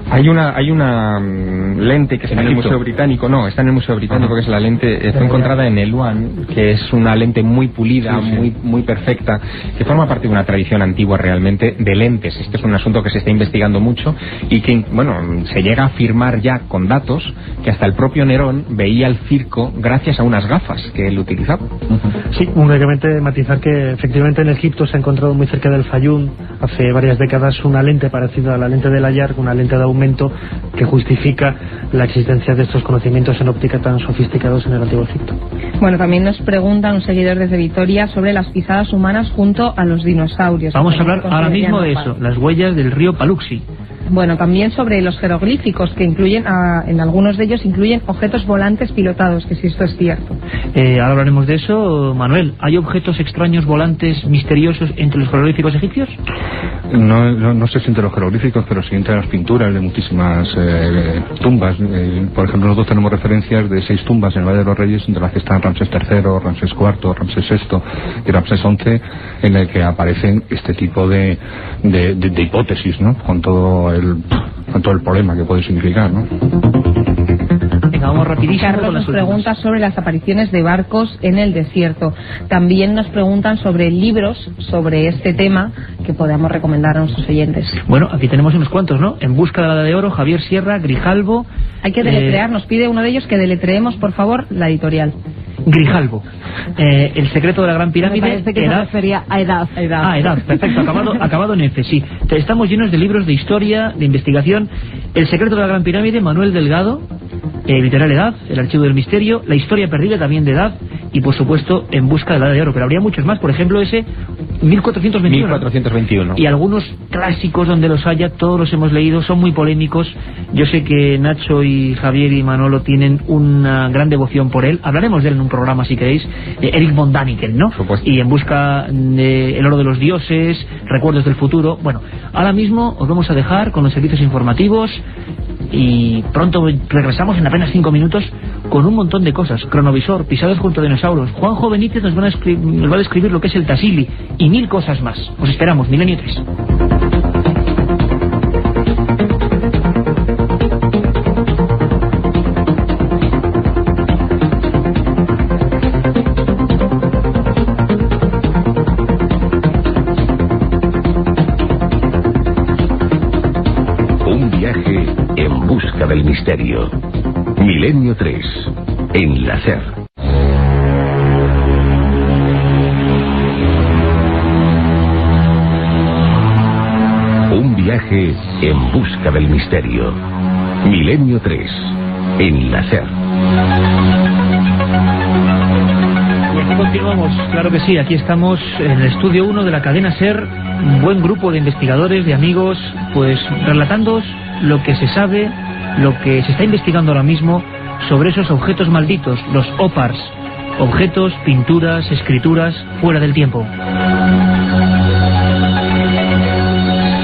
Hay una lente que está en el Museo Británico, está en el Museo Británico, que es la lente, fue encontrada en Eluan, que es una lente muy pulida, muy perfecta, que forma parte de una tradición antigua realmente de lentes. Este es un asunto que se está investigando mucho y que, se llega a afirmar ya con datos que hasta el propio Nerón veía el circo gracias a unas gafas que él utilizaba. Sí, únicamente matizar que efectivamente en Egipto se ha encontrado muy cerca del Fayum hace varias décadas una lente parecida a la lente de Layard, una lente de aumento que justifica la existencia de estos conocimientos en óptica tan sofisticados en el antiguo Egipto. Bueno, también nos preguntan un seguidor desde Vitoria sobre las pisadas humanas junto a los dinosaurios. Vamos a hablar ahora mismo de eso, las huellas del río Paluxy. Bueno, también sobre los jeroglíficos, que incluyen, en algunos de ellos incluyen objetos volantes pilotados, que si esto es cierto. Ahora hablaremos de eso. Manuel, ¿hay objetos extraños volantes misteriosos entre los jeroglíficos egipcios? No sé si entre los jeroglíficos, pero sí entre las pinturas de muchísimas tumbas. Por ejemplo, nosotros tenemos referencias de 6 tumbas en el Valle de los Reyes, entre las que están Ramsés III, Ramsés IV, Ramsés VI y Ramsés XI, en el que aparecen este tipo de hipótesis, ¿no? Con todo el problema que puede significar, ¿no? Venga, vamos rapidísimo. Carlos nos pregunta sobre las apariciones de barcos en el desierto. También nos preguntan sobre libros sobre este tema que podamos recomendar a nuestros oyentes. Bueno, aquí tenemos unos cuantos, ¿no? En busca de la edad de oro, Javier Sierra, Grijalvo. Hay que deletrear, nos pide uno de ellos que deletreemos, por favor, la editorial. Grijalvo. El secreto de la Gran Pirámide. Me parece que se refería a edad. Edad, perfecto, acabado en F, sí. Estamos llenos de libros de historia, de investigación. El secreto de la Gran Pirámide, Manuel Delgado, editorial Edad, El archivo del misterio, La historia perdida, también de Edad, y por supuesto En busca de la edad de oro. Pero habría muchos más, por ejemplo ese 1421. Y algunos clásicos donde los haya, todos los hemos leído, son muy polémicos. Yo sé que Nacho y Javier y Manolo tienen una gran devoción por él. Hablaremos de él en un programa, si queréis. Erich von Däniken, ¿no? Y En busca de El oro de los dioses, Recuerdos del futuro. Bueno, ahora mismo os vamos a dejar con los servicios informativos y pronto regresamos en apenas 5 minutos con un montón de cosas. Cronovisor, pisados junto a dinosaurios. Juanjo Benítez nos va a describir lo que es el Tassili y 1000 cosas más. Os esperamos, Milenio 3. Del misterio. Milenio 3 en la SER. Un viaje en busca del misterio. Milenio 3 en la SER. Y aquí continuamos, claro que sí, aquí estamos en el estudio 1 de la cadena SER, un buen grupo de investigadores, de amigos, pues relatándoos lo que se sabe, lo que se está investigando ahora mismo sobre esos objetos malditos, los OPARs, objetos, pinturas, escrituras fuera del tiempo.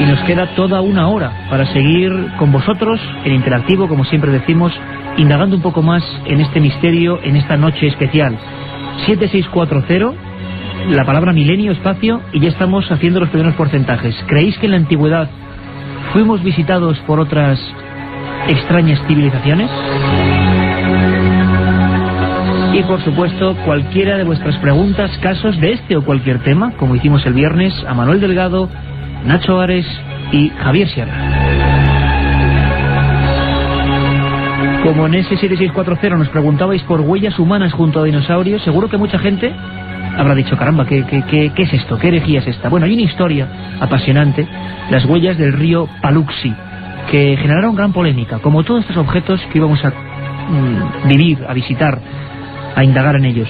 y nos queda toda una hora para seguir con vosotros en interactivo, como siempre decimos, indagando un poco más en este misterio, en esta noche especial. 7640, la palabra milenio, espacio, y ya estamos haciendo los primeros porcentajes. ¿Creéis que en la antigüedad fuimos visitados por otras extrañas civilizaciones? Y por supuesto, cualquiera de vuestras preguntas, casos de este o cualquier tema, como hicimos el viernes, a Manuel Delgado, Nacho Ares y Javier Sierra. Como en ese 7640 nos preguntabais por huellas humanas junto a dinosaurios, seguro que mucha gente habrá dicho, caramba, ¿qué es esto? ¿Qué herejía es esta? Bueno, hay una historia apasionante, las huellas del río Paluxy, que generaron gran polémica, como todos estos objetos que íbamos a vivir, a visitar, a indagar en ellos.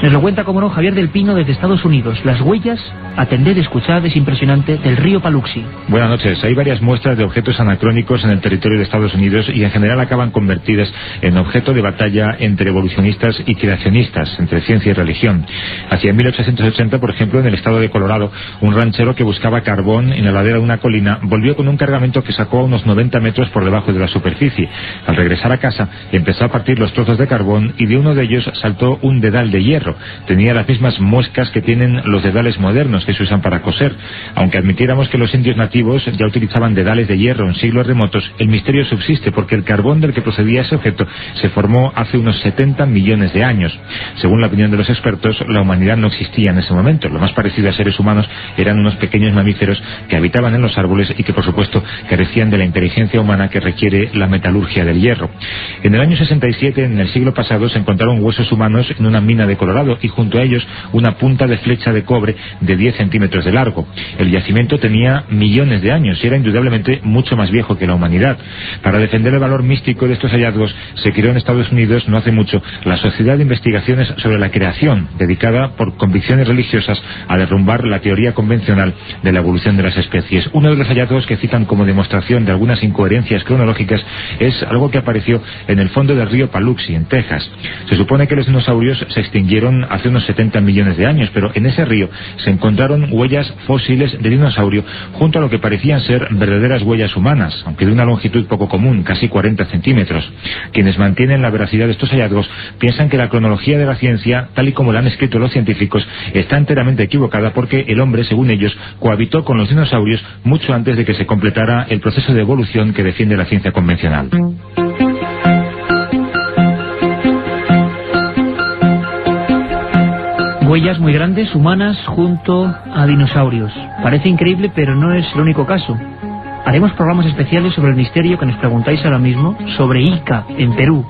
Nos lo cuenta, como no, Javier del Pino desde Estados Unidos. Las huellas, atended, escuchad, es impresionante, del río Paluxy. Buenas noches. Hay varias muestras de objetos anacrónicos en el territorio de Estados Unidos y en general acaban convertidas en objeto de batalla entre evolucionistas y creacionistas, entre ciencia y religión. Hacia 1880, por ejemplo, en el estado de Colorado, un ranchero que buscaba carbón en la ladera de una colina volvió con un cargamento que sacó a unos 90 metros por debajo de la superficie. Al regresar a casa, empezó a partir los trozos de carbón y de uno de ellos saltó un dedal de hierro. Tenía las mismas muescas que tienen los dedales modernos que se usan para coser. Aunque admitiéramos que los indios nativos ya utilizaban dedales de hierro en siglos remotos, el misterio subsiste porque el carbón del que procedía ese objeto se formó hace unos 70 millones de años. Según la opinión de los expertos, la humanidad no existía en ese momento. Lo más parecido a seres humanos eran unos pequeños mamíferos que habitaban en los árboles y que, por supuesto, carecían de la inteligencia humana que requiere la metalurgia del hierro. En el año 67, en el siglo pasado, se encontraron huesos humanos en una mina de Colorado y junto a ellos una punta de flecha de cobre de 10 centímetros de largo. El yacimiento tenía millones de años y era indudablemente mucho más viejo que la humanidad. Para defender el valor místico de estos hallazgos, se creó en Estados Unidos no hace mucho la Sociedad de Investigaciones sobre la Creación, dedicada por convicciones religiosas a derrumbar la teoría convencional de la evolución de las especies. Uno de los hallazgos que citan como demostración de algunas incoherencias cronológicas es algo que apareció en el fondo del río Paluxy, en Texas. Se supone que los dinosaurios se extinguieron hace unos 70 millones de años, pero en ese río se encontraron huellas fósiles de dinosaurio junto a lo que parecían ser verdaderas huellas humanas, aunque de una longitud poco común, casi 40 centímetros. Quienes mantienen la veracidad de estos hallazgos piensan que la cronología de la ciencia, tal y como la han escrito los científicos, está enteramente equivocada porque el hombre, según ellos, cohabitó con los dinosaurios mucho antes de que se completara el proceso de evolución que defiende la ciencia convencional. Huellas muy grandes, humanas, junto a dinosaurios. Parece increíble, pero no es el único caso. Haremos programas especiales sobre el misterio que nos preguntáis ahora mismo, sobre Ica, en Perú.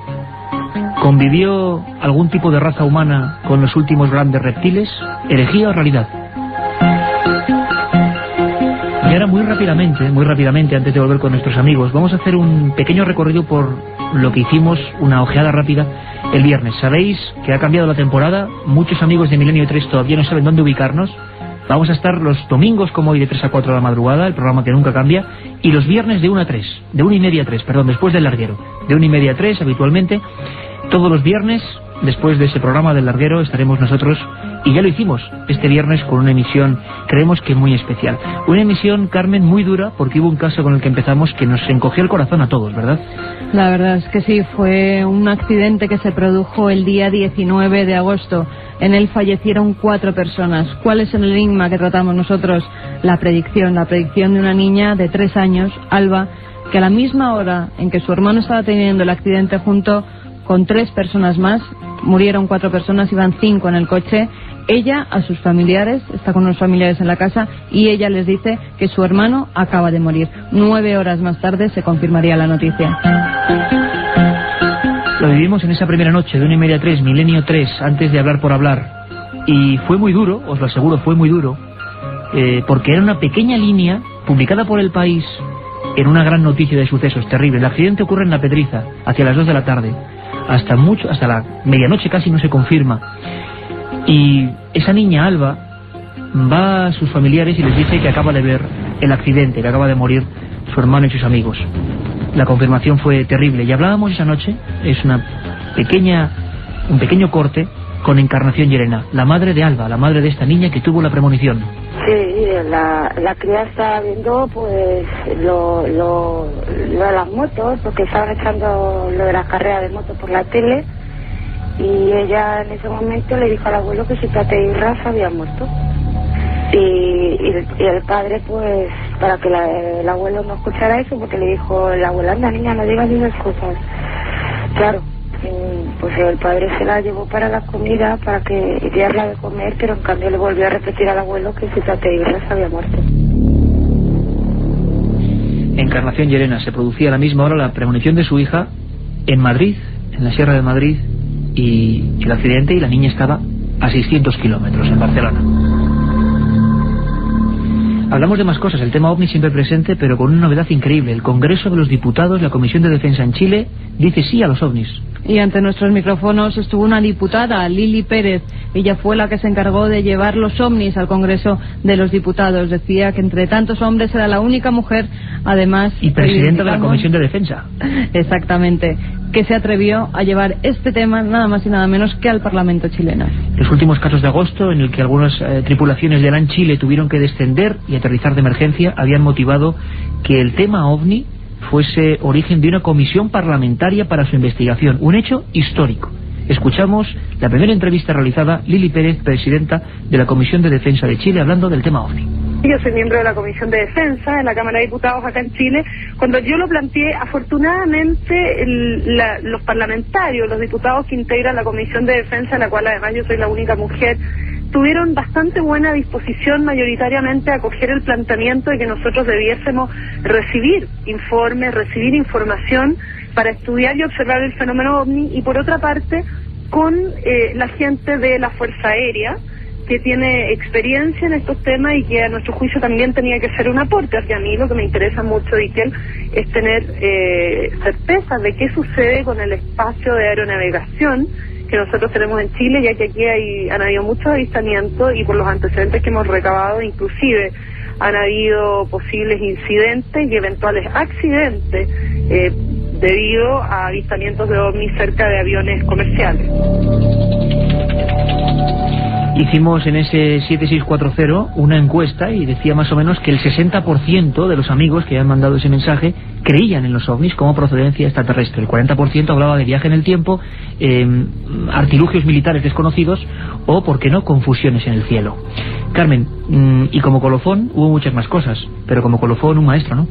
¿Convivió algún tipo de raza humana con los últimos grandes reptiles? ¿Herejía o realidad? Y ahora muy rápidamente, antes de volver con nuestros amigos, vamos a hacer un pequeño recorrido por lo que hicimos, una ojeada rápida el viernes. Sabéis que ha cambiado la temporada, muchos amigos de Milenio 3 todavía no saben dónde ubicarnos. Vamos a estar los domingos como hoy de 3 a 4 de la madrugada, el programa que nunca cambia, y los viernes de 1 a 3, de 1 y media a 3, perdón, después del larguero, de 1 y media a 3 habitualmente. Todos los viernes, después de ese programa del larguero, estaremos nosotros, y ya lo hicimos este viernes con una emisión, creemos que muy especial. Una emisión, Carmen, muy dura, porque hubo un caso con el que empezamos que nos encogió el corazón a todos, ¿verdad? La verdad es que sí, fue un accidente que se produjo el día 19 de agosto. En él fallecieron 4 personas. ¿Cuál es el enigma que tratamos nosotros? La predicción de una niña de 3 años, Alba, que a la misma hora en que su hermano estaba teniendo el accidente junto con 3 personas más, murieron 4 personas, iban 5 en el coche. Ella a sus familiares, está con unos familiares en la casa, y ella les dice que su hermano acaba de morir. 9 horas más tarde se confirmaría la noticia. Lo vivimos en esa primera noche de 1 y media a 3, Milenio 3, antes de hablar por hablar. Y fue muy duro, os lo aseguro, fue muy duro, porque era una pequeña línea publicada por El País en una gran noticia de sucesos terrible. El accidente ocurre en La Pedriza, hacia las 2 de la tarde. Hasta la medianoche casi no se confirma. Y esa niña, Alba, va a sus familiares y les dice que acaba de ver el accidente, que acaba de morir su hermano y sus amigos. La confirmación fue terrible. Y hablábamos esa noche, es un pequeño corte con Encarnación Llerena, la madre de Alba, la madre de esta niña que tuvo la premonición. Sí, la cría estaba viendo pues lo de las motos, porque estaban echando lo de las carreras de motos por la tele, y ella en ese momento le dijo al abuelo que su tata Irra se había muerto. Y el padre, pues, para que el abuelo no escuchara eso, porque le dijo el abuelo: anda niña, no digas esas cosas. Claro, pues el padre se la llevó para la comida, para que diera de comer, pero en cambio le volvió a repetir al abuelo que su tata Irra se había muerto. Encarnación Llerena, se producía a la misma hora la premonición de su hija en Madrid, en la Sierra de Madrid, y el accidente, y la niña estaba a 600 kilómetros en Barcelona. Hablamos de más cosas, el tema OVNI siempre presente, pero con una novedad increíble. El Congreso de los Diputados, la Comisión de Defensa en Chile, dice sí a los OVNIs. Y ante nuestros micrófonos estuvo una diputada, Lili Pérez. Ella fue la que se encargó de llevar los OVNIs al Congreso de los Diputados. Decía que entre tantos hombres era la única mujer, además... Y presidenta de la Comisión de Defensa. Exactamente, que se atrevió a llevar este tema nada más y nada menos que al Parlamento chileno. Los últimos casos de agosto, en el que algunas tripulaciones de LAN Chile tuvieron que descender y aterrizar de emergencia, habían motivado que el tema OVNI fuese origen de una comisión parlamentaria para su investigación, un hecho histórico. Escuchamos la primera entrevista realizada, Lili Pérez, presidenta de la Comisión de Defensa de Chile, hablando del tema OVNI. Yo soy miembro de la Comisión de Defensa en la Cámara de Diputados acá en Chile. Cuando yo lo planteé, afortunadamente los parlamentarios, los diputados que integran la Comisión de Defensa, en la cual además yo soy la única mujer, tuvieron bastante buena disposición mayoritariamente a acoger el planteamiento de que nosotros debiésemos recibir informes, recibir información para estudiar y observar el fenómeno OVNI, y por otra parte con la gente de la Fuerza Aérea, que tiene experiencia en estos temas y que a nuestro juicio también tenía que ser un aporte. Y a mí lo que me interesa mucho, Ikel, es tener certeza de qué sucede con el espacio de aeronavegación que nosotros tenemos en Chile, ya que aquí han habido muchos avistamientos, y por los antecedentes que hemos recabado, inclusive han habido posibles incidentes y eventuales accidentes debido a avistamientos de ovnis cerca de aviones comerciales. Hicimos en ese 7640 una encuesta y decía más o menos que el 60% de los amigos que habían mandado ese mensaje creían en los ovnis como procedencia extraterrestre. El 40% hablaba de viaje en el tiempo, artilugios militares desconocidos o, por qué no, confusiones en el cielo. Carmen, y como colofón hubo muchas más cosas, pero como colofón un maestro, ¿no?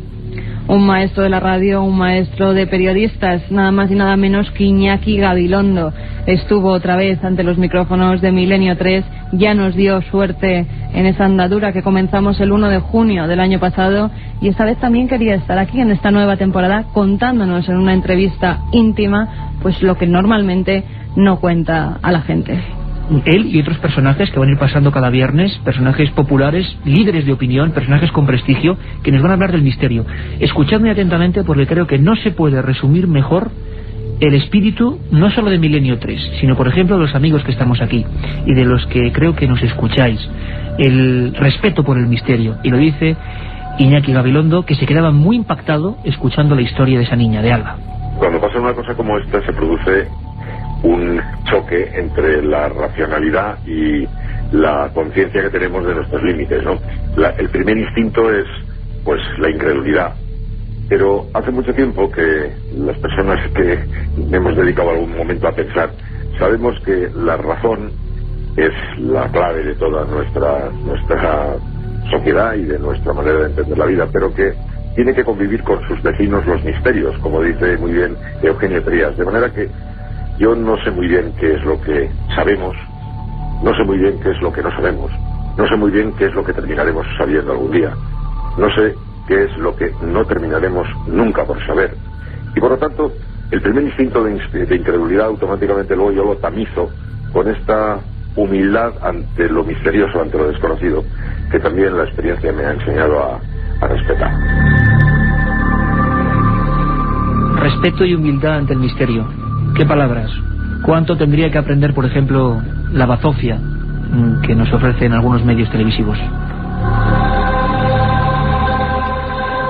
Un maestro de la radio, un maestro de periodistas, nada más y nada menos que Iñaki Gabilondo. Estuvo otra vez ante los micrófonos de Milenio 3, ya nos dio suerte en esa andadura que comenzamos el 1 de junio del año pasado, y esta vez también quería estar aquí en esta nueva temporada contándonos en una entrevista íntima pues lo que normalmente no cuenta a la gente. Él y otros personajes que van a ir pasando cada viernes, personajes populares, líderes de opinión, personajes con prestigio, que nos van a hablar del misterio. Escuchadme atentamente, porque creo que no se puede resumir mejor el espíritu, no solo de Milenio 3, sino por ejemplo de los amigos que estamos aquí y de los que creo que nos escucháis. El respeto por el misterio, y lo dice Iñaki Gabilondo, que se quedaba muy impactado escuchando la historia de esa niña, de Alba. Cuando pasa una cosa como esta se produce un choque entre la racionalidad y la conciencia que tenemos de nuestros límites, ¿no? El primer instinto es pues la incredulidad, pero hace mucho tiempo que las personas que hemos dedicado algún momento a pensar sabemos que la razón es la clave de toda nuestra sociedad y de nuestra manera de entender la vida, pero que tiene que convivir con sus vecinos los misterios, como dice muy bien Eugenio Trías, de manera que yo no sé muy bien qué es lo que sabemos, no sé muy bien qué es lo que no sabemos, no sé muy bien qué es lo que terminaremos sabiendo algún día, no sé qué es lo que no terminaremos nunca por saber. Y por lo tanto, el primer instinto de incredulidad automáticamente luego yo lo tamizo con esta humildad ante lo misterioso, ante lo desconocido, que también la experiencia me ha enseñado a respetar. Respeto y humildad ante el misterio. ¿Qué palabras? ¿Cuánto tendría que aprender, por ejemplo, la bazofia que nos ofrecen algunos medios televisivos?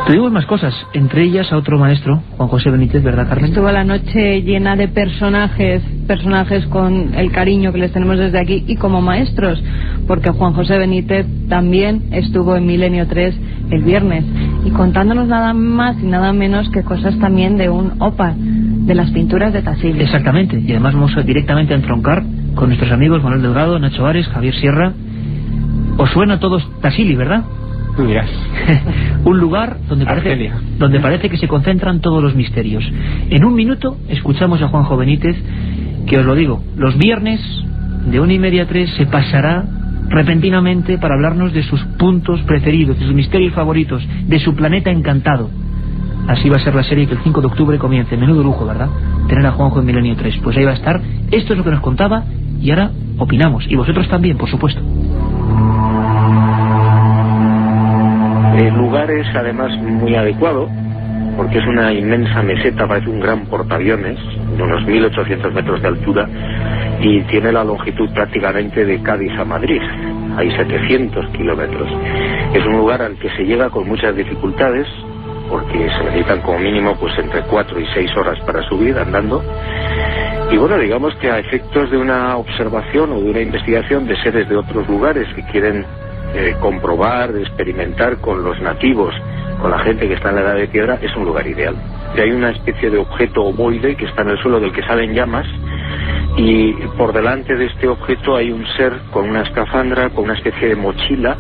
Tuvimos más cosas, entre ellas a otro maestro, Juan José Benítez, ¿verdad, Carmen? Estuvo la noche llena de personajes personajes con el cariño que les tenemos desde aquí y como maestros, porque Juan José Benítez también estuvo en Milenio 3 el viernes y contándonos nada más y nada menos que cosas también de un OPA, de las pinturas de Tassili. Exactamente, y además vamos directamente a entroncar con nuestros amigos Manuel Delgado, Nacho Ares, Javier Sierra. Os suena a todos Tassili, ¿verdad? Mirás. Un lugar donde parece que se concentran todos los misterios. En un minuto escuchamos a Juanjo Benítez, que os lo digo, los viernes de 1:30 a 3 se pasará repentinamente para hablarnos de sus puntos preferidos, de sus misterios favoritos, de su planeta encantado. Así va a ser la serie que el 5 de octubre comience. Menudo lujo, ¿verdad? Tener a Juanjo en Milenio 3. Pues ahí va a estar. Esto es lo que nos contaba y ahora opinamos. Y vosotros también, por supuesto. El lugar es además muy adecuado porque es una inmensa meseta, parece un gran portaaviones de unos 1800 metros de altura y tiene la longitud prácticamente de Cádiz a Madrid. Hay 700 kilómetros. Es un lugar al que se llega con muchas dificultades porque se necesitan como mínimo pues entre 4 y 6 horas para subir andando. Y bueno, digamos que a efectos de una observación o de una investigación de seres de otros lugares que quieren comprobar, experimentar con los nativos, con la gente que está en la edad de piedra, es un lugar ideal. Y hay una especie de objeto ovoide que está en el suelo del que salen llamas y por delante de este objeto hay un ser con una escafandra, con una especie de mochila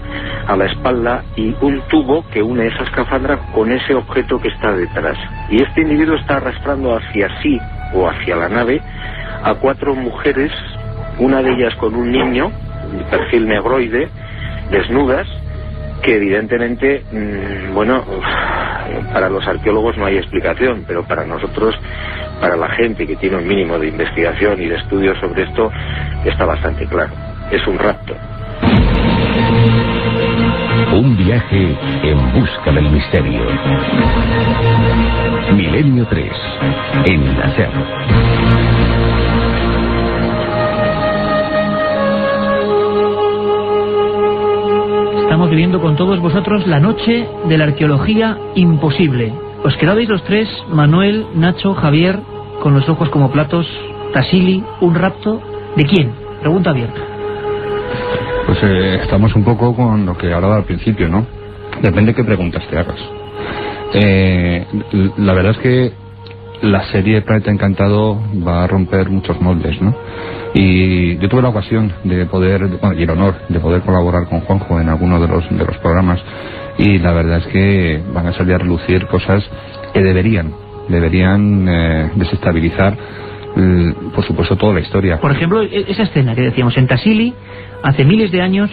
a la espalda y un tubo que une esa escafandra con ese objeto que está detrás. Y este individuo está arrastrando hacia sí o hacia la nave a 4 mujeres, una de ellas con un niño, de perfil negroide, desnudas, que evidentemente, bueno, para los arqueólogos no hay explicación, pero para nosotros, para la gente que tiene un mínimo de investigación y de estudio sobre esto, está bastante claro. Es un rapto. Un viaje en busca del misterio. Milenio 3, en la SER. Estamos viviendo con todos vosotros la noche de la arqueología imposible. Os quedabais los tres, Manuel, Nacho, Javier, con los ojos como platos. Tassili, un rapto, ¿de quién? Pregunta abierta. Pues estamos un poco con lo que hablaba al principio, ¿no? Depende qué preguntas te hagas. La verdad es que la serie Planeta Encantado va a romper muchos moldes, ¿no? Y yo tuve la ocasión de poder, bueno, y el honor de poder colaborar con Juanjo en alguno de los programas, y la verdad es que van a salir a relucir cosas que deberían desestabilizar, por supuesto, toda la historia. Por ejemplo, esa escena que decíamos en Tassili, hace miles de años,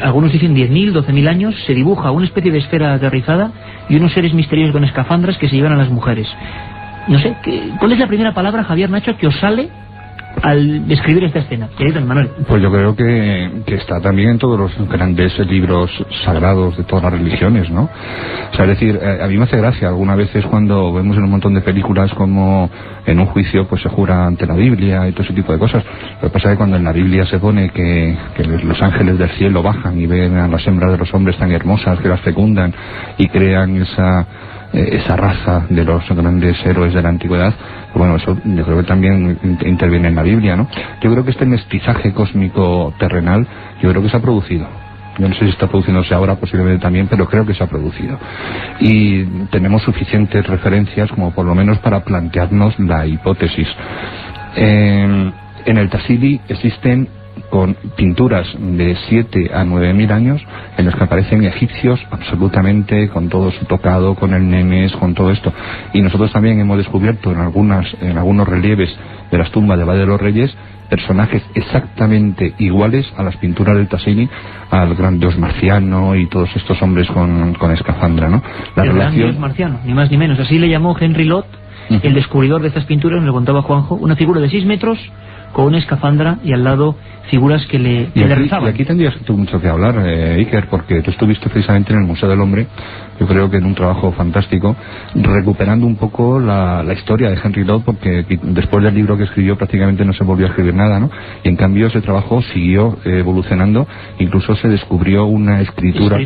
algunos dicen 10.000, 12.000 años, se dibuja una especie de esfera aterrizada y unos seres misteriosos con escafandras que se llevan a las mujeres. No sé, ¿cuál es la primera palabra, Javier, Nacho, que os sale al describir esta escena? Manuel. Pues yo creo que está también en todos los grandes libros sagrados de todas las religiones, ¿no? O sea, es decir, a mí me hace gracia algunas veces cuando vemos en un montón de películas como en un juicio pues se jura ante la Biblia y todo ese tipo de cosas. Lo que pasa es que cuando en la Biblia se pone que los ángeles del cielo bajan y ven a las hembras de los hombres tan hermosas que las fecundan y crean esa raza de los grandes héroes de la antigüedad, pues bueno, eso yo creo que también interviene en la Biblia, ¿no? Yo creo que este mestizaje cósmico terrenal, yo creo que se ha producido. Yo no sé si está produciéndose ahora, posiblemente también, pero creo que se ha producido. Y tenemos suficientes referencias como por lo menos para plantearnos la hipótesis. En el Tassili existen con pinturas de 7 a 9.000 años en los que aparecen egipcios absolutamente con todo su tocado, con el Nemes, con todo esto. Y nosotros también hemos descubierto en algunos relieves de las tumbas de Valle de los Reyes personajes exactamente iguales a las pinturas del Tassili, al gran dios marciano y todos estos hombres con escafandra, ¿no? El gran dios marciano, ni más ni menos. Así le llamó Henry Lott, el descubridor de estas pinturas, me lo contaba Juanjo, una figura de 6 metros con una escafandra y al lado figuras que le rezaban. Y aquí tendrías tú mucho que hablar, Iker, porque tú estuviste precisamente en el Museo del Hombre, yo creo que en un trabajo fantástico, recuperando un poco la historia de Henry Lott, porque después del libro que escribió prácticamente no se volvió a escribir nada, ¿no? Y en cambio ese trabajo siguió evolucionando, incluso se descubrió una escritura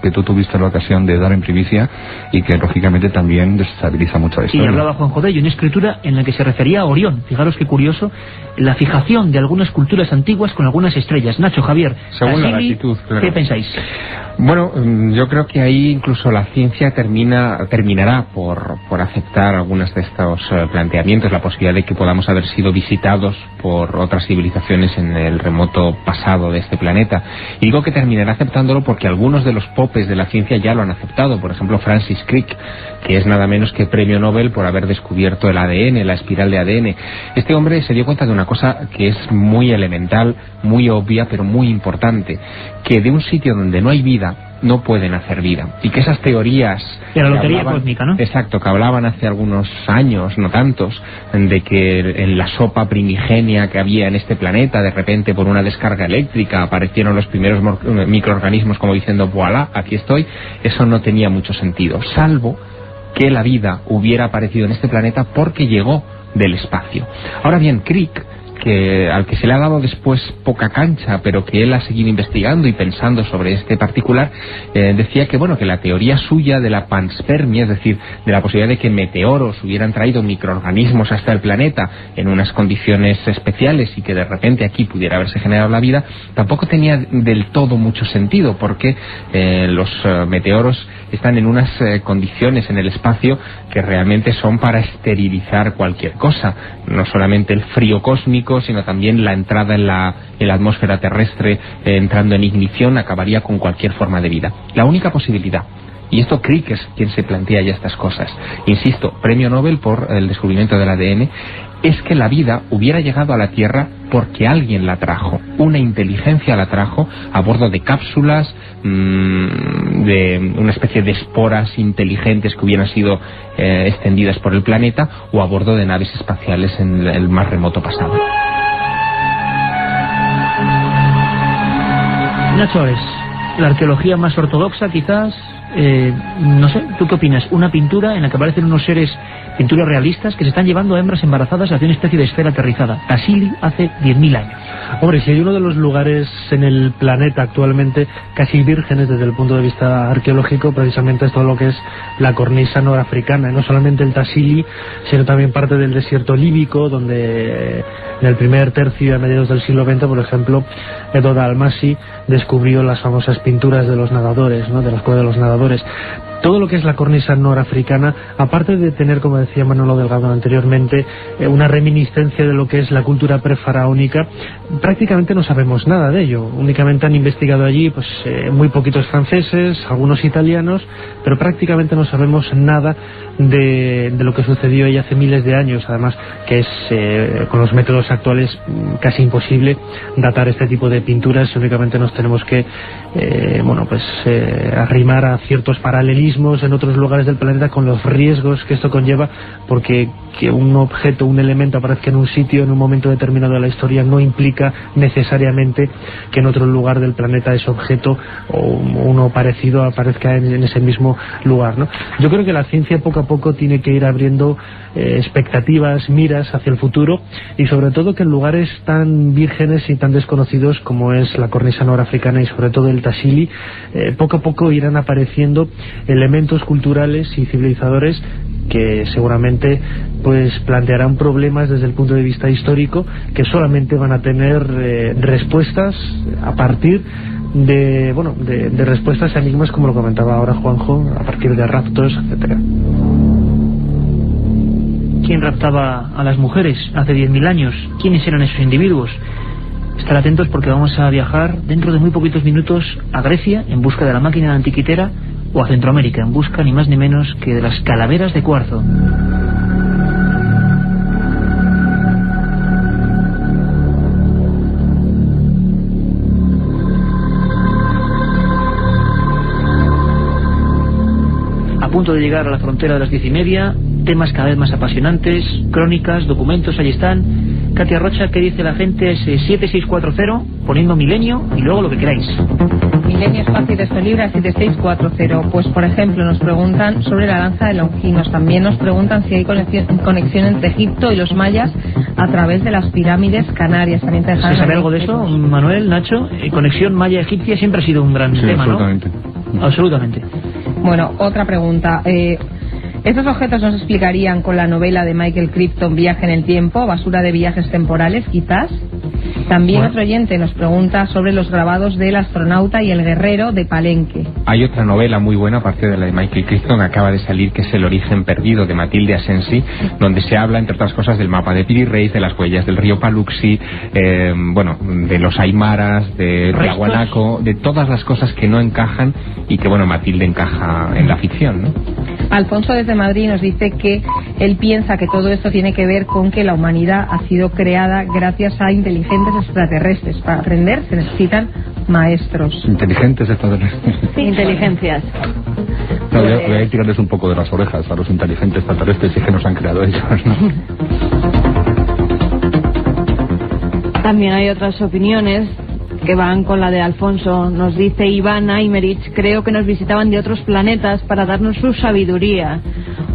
que tú tuviste la ocasión de dar en primicia y que lógicamente también desestabiliza mucho la historia. Y hablaba Juanjo de ello, una escritura en la que se refería a Orión. Fijaros qué curioso, la fijación de algunas culturas antiguas con algunas estrellas. Nacho, Javier, según la latitud, claro. ¿Qué pensáis? Bueno, yo creo que ahí incluso la ciencia terminará por aceptar algunos de estos planteamientos, la posibilidad de que podamos haber sido visitados por otras civilizaciones en el remoto pasado de este planeta. Y digo que terminará aceptándolo porque algunos de los popes de la ciencia ya lo han aceptado. Por ejemplo, Francis Crick, que es nada menos que premio Nobel por haber descubierto el ADN, la espiral de ADN. Este hombre se dio cuenta de una cosa que es muy elemental, muy obvia, pero muy importante, que de un sitio donde no hay vida no pueden hacer vida, y que esas teorías de la lotería cósmica, ¿no? Exacto, que hablaban hace algunos años, no tantos, de que en la sopa primigenia que había en este planeta, de repente por una descarga eléctrica aparecieron los primeros microorganismos como diciendo voilà, aquí estoy. Eso no tenía mucho sentido, salvo que la vida hubiera aparecido en este planeta porque llegó del espacio. Ahora bien, Crick, al que se le ha dado después poca cancha, pero que él ha seguido investigando y pensando sobre este particular, decía que bueno, que la teoría suya de la panspermia, es decir, de la posibilidad de que meteoros hubieran traído microorganismos hasta el planeta en unas condiciones especiales y que de repente aquí pudiera haberse generado la vida, tampoco tenía del todo mucho sentido, porque los meteoros están en unas condiciones en el espacio que realmente son para esterilizar cualquier cosa, no solamente el frío cósmico, sino también la entrada en la atmósfera terrestre, entrando en ignición, acabaría con cualquier forma de vida. La única posibilidad, y esto Crick es quien se plantea ya estas cosas, insisto, premio Nobel por el descubrimiento del ADN, es que la vida hubiera llegado a la Tierra porque alguien la trajo, una inteligencia la trajo a bordo de cápsulas, de una especie de esporas inteligentes que hubieran sido extendidas por el planeta, o a bordo de naves espaciales en el más remoto pasado. Nacho, es la arqueología más ortodoxa quizás, no sé, ¿tú qué opinas? Una pintura en la que aparecen unos seres, pinturas realistas, que se están llevando a hembras embarazadas hacia una especie de esfera aterrizada. Tassili hace 10.000 años. Hombre, si hay uno de los lugares en el planeta actualmente casi vírgenes desde el punto de vista arqueológico, precisamente es todo lo que es la cornisa norafricana, no solamente el Tassili, sino también parte del desierto líbico, donde en el primer tercio a mediados del siglo XX, por ejemplo, Edo Almasi descubrió las famosas pinturas de los nadadores, ¿no?, de la escuela de los nadadores. Todo lo que es la cornisa norafricana, aparte de tener, como decía Manolo Delgado anteriormente, una reminiscencia de lo que es la cultura prefaraónica, prácticamente no sabemos nada de ello. Únicamente han investigado allí pues muy poquitos franceses, algunos italianos, pero prácticamente no sabemos nada de lo que sucedió ahí hace miles de años. Además, que es con los métodos actuales casi imposible datar este tipo de pinturas, y únicamente nos tenemos que arrimar a ciertos paralelismos en otros lugares del planeta, con los riesgos que esto conlleva, porque que un objeto, un elemento aparezca en un sitio en un momento determinado de la historia no implica necesariamente que en otro lugar del planeta ese objeto o uno parecido aparezca en ese mismo lugar, ¿no? Yo creo que la ciencia poco a poco tiene que ir abriendo expectativas, miras hacia el futuro, y sobre todo que en lugares tan vírgenes y tan desconocidos como es la cornisa norafricana y sobre todo el Tassili, poco a poco irán apareciendo elementos culturales y civilizadores que seguramente pues plantearán problemas desde el punto de vista histórico, que solamente van a tener respuestas a partir de respuestas a enigmas, como lo comentaba ahora Juanjo, a partir de raptos, etcétera. ¿Quién raptaba a las mujeres hace 10.000 años? ¿Quiénes eran esos individuos? Estar atentos, porque vamos a viajar dentro de muy poquitos minutos a Grecia en busca de la máquina antiquitera, o a Centroamérica en busca ni más ni menos que de las calaveras de cuarzo. A punto de llegar a la frontera de las 10:30, temas cada vez más apasionantes, crónicas, documentos, ahí están. Katia Rocha, ¿qué dice la gente? Es 7640, poniendo milenio y luego lo que queráis. Milenio Espacio y Texto Libre, 7640. Pues por ejemplo nos preguntan sobre la lanza de Longinos. También nos preguntan si hay conexión entre Egipto y los mayas a través de las pirámides canarias. También te ¿Se sabe algo de eso, Manuel, Nacho? Conexión maya-egipcia siempre ha sido un gran tema, ¿no? Absolutamente. absolutamente. Bueno, otra pregunta. ¿Estos objetos nos explicarían con la novela de Michael Crichton, Viaje en el tiempo, basura de viajes temporales, quizás? También otro oyente nos pregunta sobre los grabados del astronauta y el guerrero de Palenque. Hay otra novela muy buena, aparte de la de Michael Crichton, acaba de salir, que es El origen perdido, de Matilde Asensi, donde se habla, entre otras cosas, del mapa de Piri Reis, de las huellas del río Paluxy, de los aymaras, de Tiahuanaco, de todas las cosas que no encajan y que, Matilde encaja en la ficción, ¿no? Alfonso desde Madrid nos dice que él piensa que todo esto tiene que ver con que la humanidad ha sido creada gracias a inteligentes extraterrestres. Para aprender se necesitan maestros. Inteligentes extraterrestres. Sí. Inteligencias. No, voy a tirarles un poco de las orejas a los inteligentes extraterrestres y que nos han creado ellos, ¿no? También hay otras opiniones que van con la de Alfonso. Nos dice Iván Aymerich: creo que nos visitaban de otros planetas para darnos su sabiduría.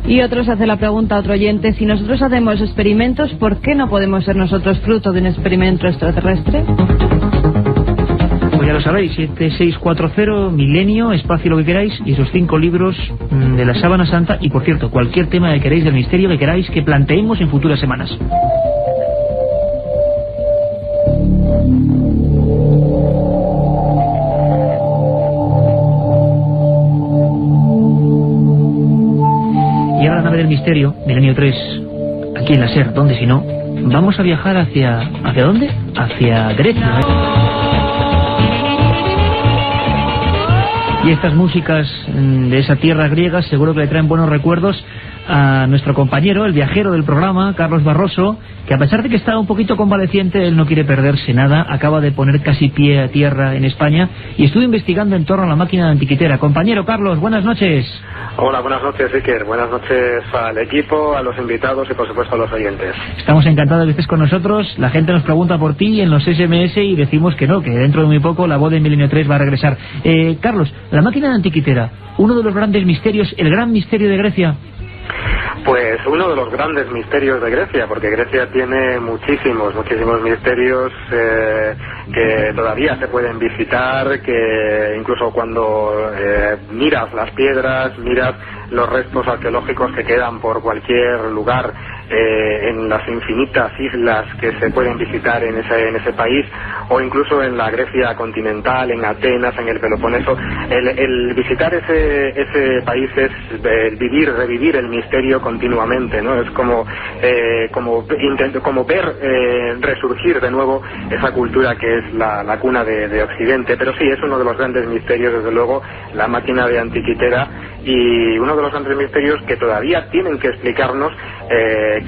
Y otros hace la pregunta a otro oyente: si nosotros hacemos experimentos, ¿por qué no podemos ser nosotros fruto de un experimento extraterrestre? Pues ya lo sabéis, 7640, Milenio, espacio lo que queráis, y esos 5 libros de la Sábana Santa. Y por cierto, cualquier tema que queráis del misterio que queráis que planteemos en futuras semanas. Y ahora la nave del misterio, Milenio 3, aquí en la SER, ¿dónde si no? Vamos a viajar ¿hacia dónde? Hacia Grecia. Y estas músicas de esa tierra griega seguro que le traen buenos recuerdos a nuestro compañero, el viajero del programa, Carlos Barroso, que a pesar de que está un poquito convaleciente, él no quiere perderse nada. Acaba de poner casi pie a tierra en España y estuvo investigando en torno a la máquina de Antiquitera. Compañero Carlos, buenas noches. Hola, buenas noches, Iker. Buenas noches al equipo, a los invitados y por supuesto a los oyentes. Estamos encantados de que estés con nosotros. La gente nos pregunta por ti en los SMS y decimos que no, que dentro de muy poco la voz de Milenio 3 va a regresar. Carlos, la máquina de Antiquitera, uno de los grandes misterios, el gran misterio de Grecia. Pues uno de los grandes misterios de Grecia, porque Grecia tiene muchísimos misterios que todavía se pueden visitar, que incluso cuando miras las piedras, miras los restos arqueológicos que quedan por cualquier lugar, en las infinitas islas que se pueden visitar en ese país, o incluso en la Grecia continental, en Atenas, en el Peloponeso. El visitar ese país es revivir el misterio continuamente, ¿no? Es como ver resurgir de nuevo esa cultura que es la cuna de Occidente. Pero sí, es uno de los grandes misterios, desde luego, la máquina de Antiquitera, y uno de los grandes misterios que todavía tienen que explicarnos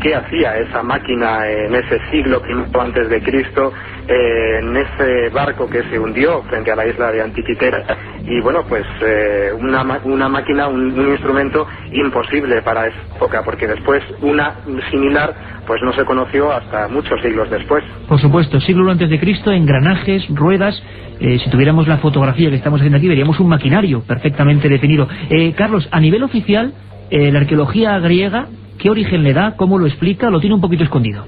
qué hacía esa máquina en ese siglo V antes de Cristo, en ese barco que se hundió frente a la isla de Antiquitera. Y bueno, pues una máquina, un instrumento imposible para esa época, porque después una similar pues no se conoció hasta muchos siglos después. Por supuesto, siglo antes de Cristo, engranajes, ruedas. Si tuviéramos la fotografía que estamos haciendo aquí, veríamos un maquinario perfectamente definido. Carlos, a nivel oficial, la arqueología griega, ¿qué origen le da? ¿Cómo lo explica? ¿Lo tiene un poquito escondido?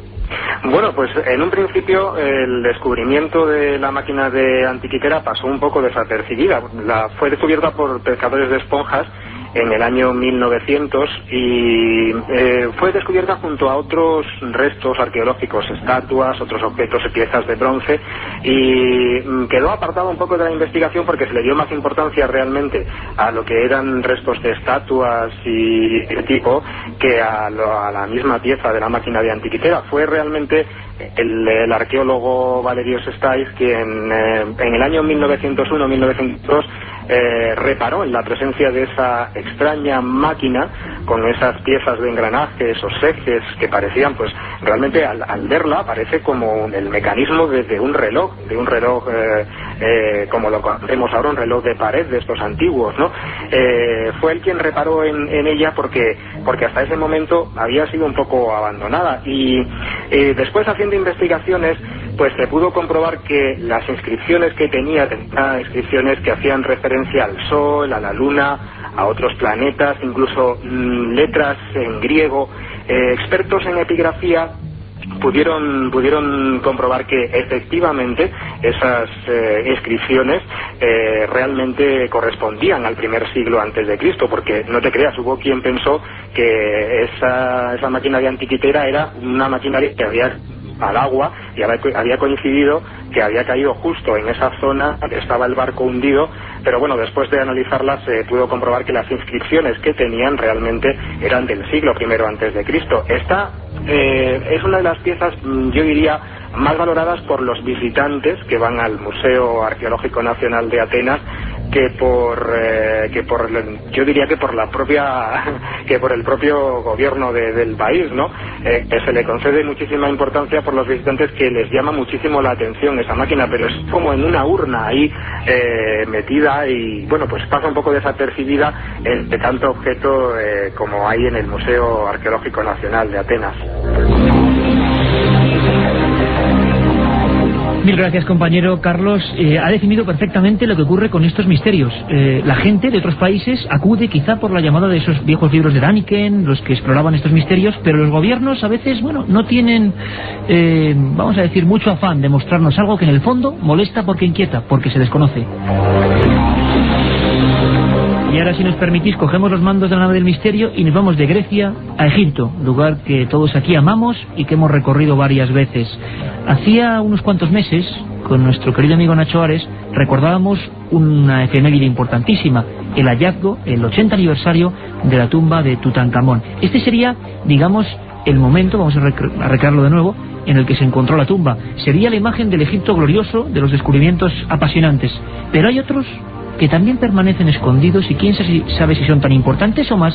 Bueno, pues en un principio el descubrimiento de la máquina de Antiquitera pasó un poco desapercibida. Fue descubierta por pescadores de esponjas en el año 1900 y fue descubierta junto a otros restos arqueológicos, estatuas, otros objetos y piezas de bronce, y quedó apartado un poco de la investigación porque se le dio más importancia realmente a lo que eran restos de estatuas y de tipo que a la misma pieza de la máquina de Antiquitera. Fue realmente el arqueólogo Valerio Sestais quien en el año 1901-1902 reparó en la presencia de esa extraña máquina con esas piezas de engranajes o ejes que parecían, pues realmente al verla parece como el mecanismo de un reloj como lo conocemos ahora, un reloj de pared de estos antiguos, ¿no? Fue él quien reparó en ella porque hasta ese momento había sido un poco abandonada, y después, haciendo investigaciones, pues se pudo comprobar que las inscripciones que tenía inscripciones que hacían referencia al Sol, a la Luna, a otros planetas, incluso letras en griego. Expertos en epigrafía pudieron comprobar que efectivamente esas inscripciones realmente correspondían al primer siglo antes de Cristo, porque no te creas, hubo quien pensó que esa maquinaria antiquitera era una maquinaria que había al agua y había coincidido que había caído justo en esa zona que estaba el barco hundido, pero bueno, después de analizarlas se pudo comprobar que las inscripciones que tenían realmente eran del siglo I antes de Cristo. Esta es una de las piezas, yo diría, más valoradas por los visitantes que van al Museo Arqueológico Nacional de Atenas, yo diría que por el propio gobierno del país, ¿no? Se le concede muchísima importancia por los visitantes, que les llama muchísimo la atención esa máquina, pero es como en una urna ahí metida, y bueno, pues pasa un poco desapercibida entre tanto objeto como hay en el Museo Arqueológico Nacional de Atenas. Mil gracias, compañero Carlos. Ha definido perfectamente lo que ocurre con estos misterios. La gente de otros países acude quizá por la llamada de esos viejos libros de Däniken, los que exploraban estos misterios, pero los gobiernos a veces, bueno, no tienen, vamos a decir, mucho afán de mostrarnos algo que en el fondo molesta porque inquieta, porque se desconoce. Y ahora, si nos permitís, cogemos los mandos de la nave del misterio y nos vamos de Grecia a Egipto, lugar que todos aquí amamos y que hemos recorrido varias veces. Hacía unos cuantos meses, con nuestro querido amigo Nacho Ares, recordábamos una efeméride importantísima, el hallazgo, el 80 aniversario de la tumba de Tutankamón. Este sería, digamos, el momento, vamos a recrearlo de nuevo, en el que se encontró la tumba. Sería la imagen del Egipto glorioso, de los descubrimientos apasionantes. Pero hay otros que también permanecen escondidos, y quién sabe si son tan importantes o más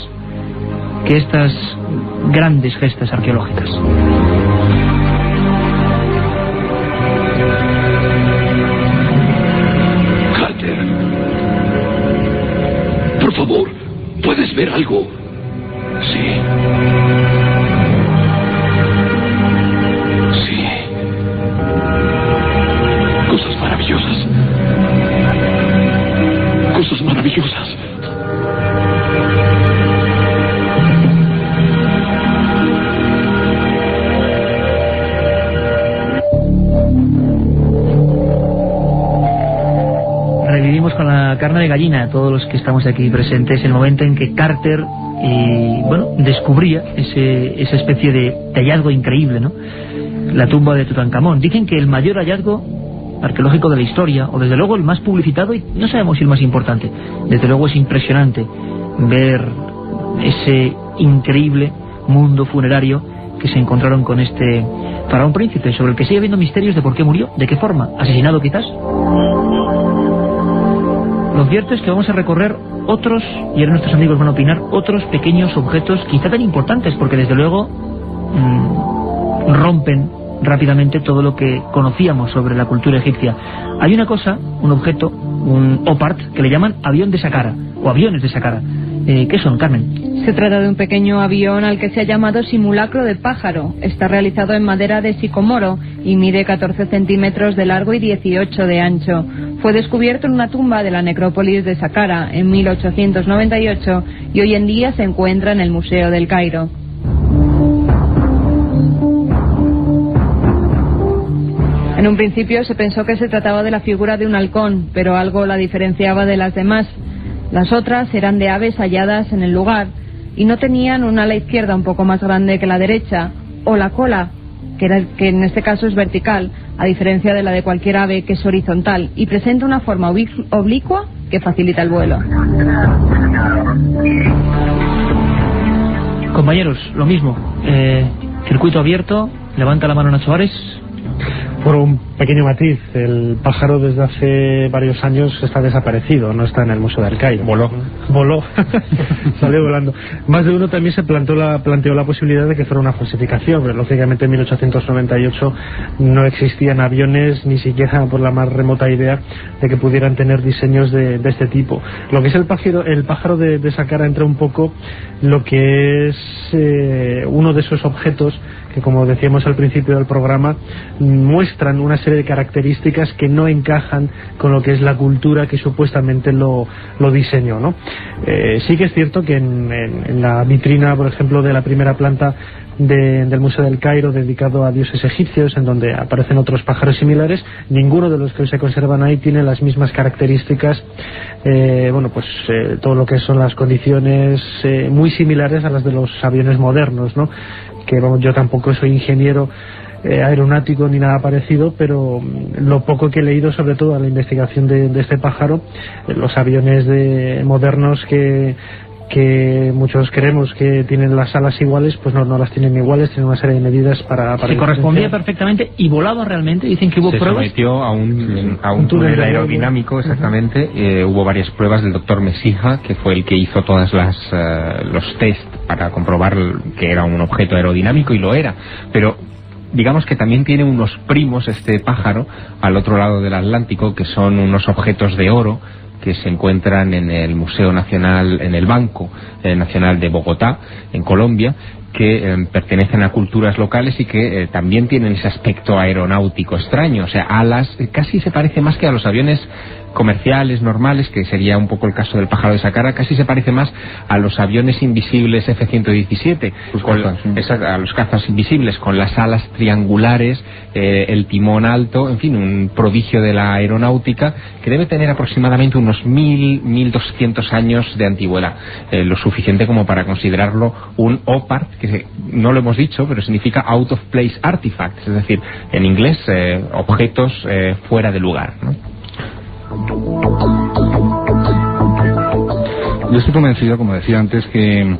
que estas grandes gestas arqueológicas. Carter, por favor, ¿puedes ver algo? Sí. Sí. Cosas maravillosas. Cosas maravillosas. Revivimos con la carne de gallina, todos los que estamos aquí presentes, el momento en que Carter descubría esa especie de hallazgo increíble, ¿no? La tumba de Tutankamón. Dicen que el mayor hallazgo arqueológico de la historia, o desde luego el más publicitado, y no sabemos si el más importante. Desde luego es impresionante ver ese increíble mundo funerario que se encontraron con este faraón príncipe, sobre el que sigue habiendo misterios de por qué murió, de qué forma, asesinado quizás. Lo cierto es que vamos a recorrer otros, y ahora nuestros amigos van a opinar, otros pequeños objetos quizá tan importantes, porque desde luego rompen rápidamente todo lo que conocíamos sobre la cultura egipcia. Hay una cosa, un objeto, un opart, que le llaman avión de Saqqara, o aviones de Saqqara. ¿Qué son, Carmen? Se trata de un pequeño avión al que se ha llamado simulacro de pájaro. Está realizado en madera de sicomoro y mide 14 centímetros de largo y 18 de ancho. Fue descubierto en una tumba de la necrópolis de Saqqara en 1898 y hoy en día se encuentra en el Museo del Cairo. En un principio se pensó que se trataba de la figura de un halcón, pero algo la diferenciaba de las demás. Las otras eran de aves halladas en el lugar y no tenían un ala izquierda un poco más grande que la derecha, o la cola, que en este caso es vertical, a diferencia de la de cualquier ave, que es horizontal, y presenta una forma oblicua que facilita el vuelo. Compañeros, lo mismo. Circuito abierto, levanta la mano Nacho Ares. Por un pequeño matiz, el pájaro desde hace varios años está desaparecido, no está en el Museo del Cairo. Voló. Salió volando. Más de uno también se planteó la posibilidad de que fuera una falsificación, pero lógicamente en 1898 no existían aviones, ni siquiera por la más remota idea de que pudieran tener diseños de este tipo. Lo que es el pájaro de Saqqara entra un poco lo que es uno de esos objetos que, como decíamos al principio del programa, muestran una serie serie de características que no encajan con lo que es la cultura que supuestamente lo diseñó, ¿no? Sí que es cierto que en la vitrina, por ejemplo, de la primera planta del Museo del Cairo, dedicado a dioses egipcios, en donde aparecen otros pájaros similares, ninguno de los que se conservan ahí tiene las mismas características, todo lo que son las condiciones muy similares a las de los aviones modernos, ¿no? Que yo tampoco soy ingeniero aeronáutico ni nada parecido, pero lo poco que he leído, sobre todo a la investigación de este pájaro, los aviones modernos que muchos creemos que tienen las alas iguales, pues no las tienen iguales, tienen una serie de medidas para se correspondía perfectamente y volaba realmente. Dicen que hubo pruebas. Se sometió a un túnel aerodinámico, exactamente. Hubo varias pruebas del doctor Mesija, que fue el que hizo todas los test para comprobar que era un objeto aerodinámico, y lo era, pero digamos que también tiene unos primos este pájaro al otro lado del Atlántico, que son unos objetos de oro que se encuentran en el Museo Nacional, en el Banco Nacional de Bogotá, en Colombia, que pertenecen a culturas locales y que también tienen ese aspecto aeronáutico extraño, o sea, alas, casi se parece más que a los aviones comerciales normales, que sería un poco el caso del pájaro de Saqqara, casi se parece más a los aviones invisibles F-117, a los cazas invisibles, con las alas triangulares, el timón alto, en fin, un prodigio de la aeronáutica que debe tener aproximadamente unos 1.200 años de antigüedad, lo suficiente como para considerarlo un OPART, que no lo hemos dicho, pero significa Out of Place Artifacts, es decir, en inglés, objetos fuera de lugar, ¿no? Yo estoy convencido, como decía antes, que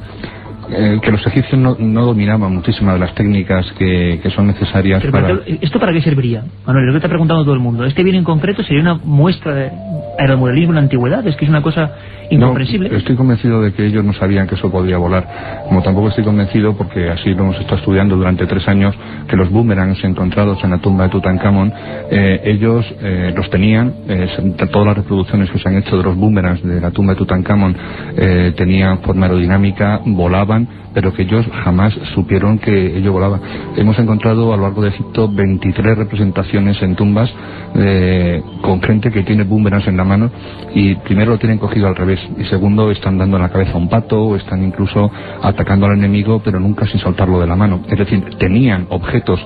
los egipcios no dominaban muchísimas de las técnicas que son necesarias. Pero para... ¿Esto para qué serviría? Manuel, lo que está preguntando todo el mundo. ¿Este bien en concreto sería una muestra de aeromodelismo en la antigüedad? Es que es una cosa incomprensible. No, estoy convencido de que ellos no sabían que eso podía volar. Como tampoco estoy convencido, porque así lo hemos estado estudiando durante 3 años, que los boomerangs encontrados en la tumba de Tutankamón, ellos los tenían, todas las reproducciones que se han hecho de los boomerangs de la tumba de Tutankamón tenían forma aerodinámica, volaban, pero que ellos jamás supieron que ello volaba. Hemos encontrado a lo largo de Egipto 23 representaciones en tumbas con gente que tiene boomerangs en la mano, y primero lo tienen cogido al revés, y segundo están dando en la cabeza a un pato, o están incluso atacando al enemigo, pero nunca sin soltarlo de la mano. Es decir, tenían objetos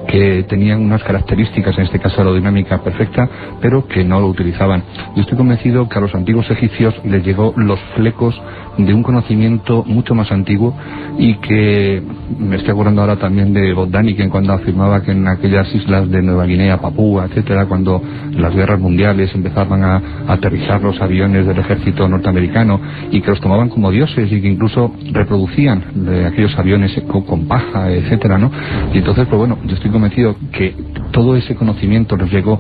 que tenían unas características, en este caso aerodinámica perfecta, pero que no lo utilizaban. Yo estoy convencido que a los antiguos egipcios les llegó los flecos de un conocimiento mucho más antiguo, y que me estoy acordando ahora también de Botdaniken, cuando afirmaba que en aquellas islas de Nueva Guinea, Papúa, etcétera, cuando las guerras mundiales empezaban a aterrizar los aviones del ejército norteamericano, y que los tomaban como dioses, y que incluso reproducían de aquellos aviones con paja, etcétera, ¿no? Y entonces, pues bueno, yo estoy convencido que todo ese conocimiento les llegó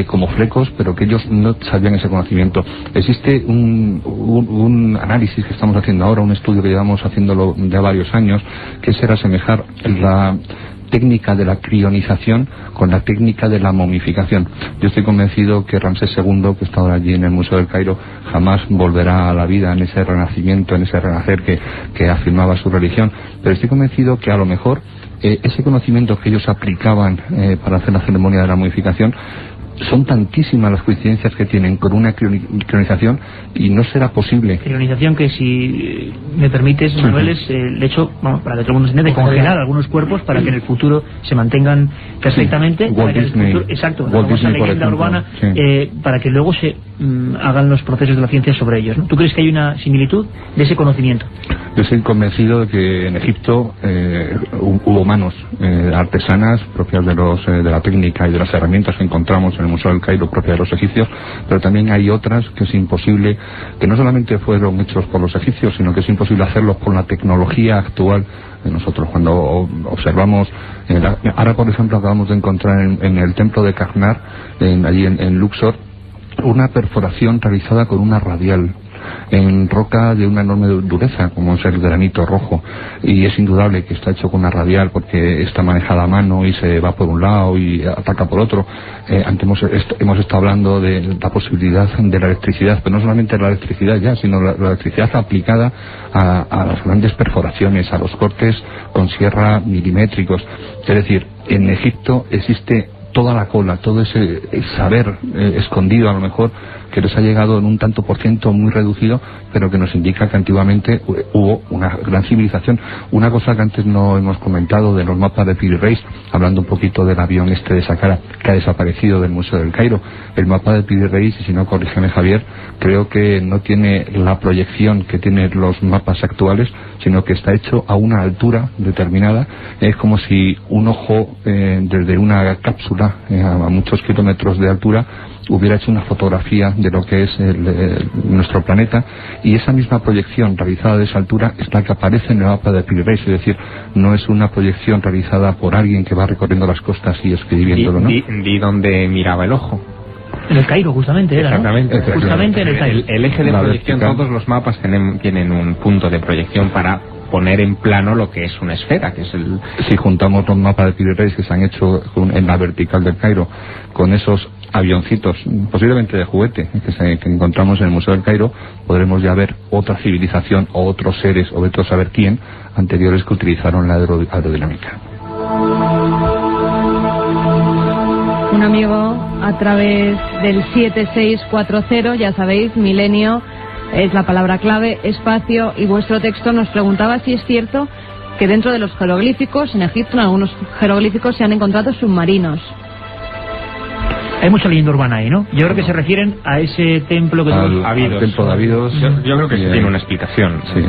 como flecos, pero que ellos no sabían ese conocimiento. Existe un análisis que estamos haciendo ahora, un estudio que llevamos haciéndolo ya varios años, que es asemejar la técnica de la crionización con la técnica de la momificación. Yo estoy convencido que Ramsés II, que está ahora allí en el Museo del Cairo, jamás volverá a la vida en ese renacimiento, en ese renacer que afirmaba su religión, pero estoy convencido que a lo mejor ese conocimiento que ellos aplicaban para hacer la ceremonia de la momificación, son tantísimas las coincidencias que tienen con una crionización, y no será posible. Crionización que, si me permites, Manuel, es el hecho, para que todo el mundo se entienda, de congelar algunos cuerpos para que en el futuro se mantengan perfectamente. Walt Disney, exacto, una leyenda urbana, para que luego se hagan los procesos de la ciencia sobre ellos, ¿no? ¿Tú crees que hay una similitud de ese conocimiento? Yo estoy convencido de que en Egipto hubo manos artesanas propias de la técnica y de las herramientas que encontramos en el Museo del Cairo, propias de los egipcios, pero también hay otras que es imposible, que no solamente fueron hechos por los egipcios, sino que es imposible hacerlos con la tecnología actual. Nosotros cuando observamos, ahora por ejemplo acabamos de encontrar en el templo de Karnak, allí en Luxor, una perforación realizada con una radial en roca de una enorme dureza, como es el granito rojo, y es indudable que está hecho con una radial, porque está manejada a mano y se va por un lado y ataca por otro. Antes hemos estado hablando de la posibilidad de la electricidad, pero no solamente la electricidad ya, sino la electricidad aplicada a las grandes perforaciones, a los cortes con sierra milimétricos. Es decir, en Egipto existe toda la cola, todo ese saber escondido a lo mejor, que nos ha llegado en un tanto por ciento muy reducido, pero que nos indica que antiguamente hubo una gran civilización. Una cosa que antes no hemos comentado de los mapas de Piri Reis, hablando un poquito del avión de Saqqara, que ha desaparecido del Museo del Cairo. El mapa de Piri Reis, y si no, corrígeme Javier, creo que no tiene la proyección que tienen los mapas actuales, sino que está hecho a una altura determinada. Es como si un ojo desde una cápsula a muchos kilómetros de altura hubiera hecho una fotografía de lo que es nuestro planeta, y esa misma proyección realizada de esa altura es la que aparece en el mapa de Piri Reis, es decir, no es una proyección realizada por alguien que va recorriendo las costas y escribiéndolo, ¿no? Di dónde miraba el ojo. En el Cairo, justamente, era, exactamente, ¿no? Justamente en el Cairo. El eje de proyección, todos los mapas tienen un punto de proyección para poner en plano lo que es una esfera, que es el... Si juntamos los mapas de Piri Reis que se han hecho en la vertical del Cairo con esos avioncitos, posiblemente de juguete, que encontramos en el Museo del Cairo, podremos ya ver otra civilización o otros seres, o vete a saber quién, anteriores que utilizaron la aerodinámica. Un amigo a través del 7640, ya sabéis, milenio es la palabra clave, espacio, y vuestro texto nos preguntaba si es cierto que dentro de los jeroglíficos, en Egipto, en algunos jeroglíficos se han encontrado submarinos. Hay mucha leyenda urbana ahí, ¿no? Yo creo que se refieren a ese templo que al templo de Abidos. Yo creo que tiene una explicación. Sí,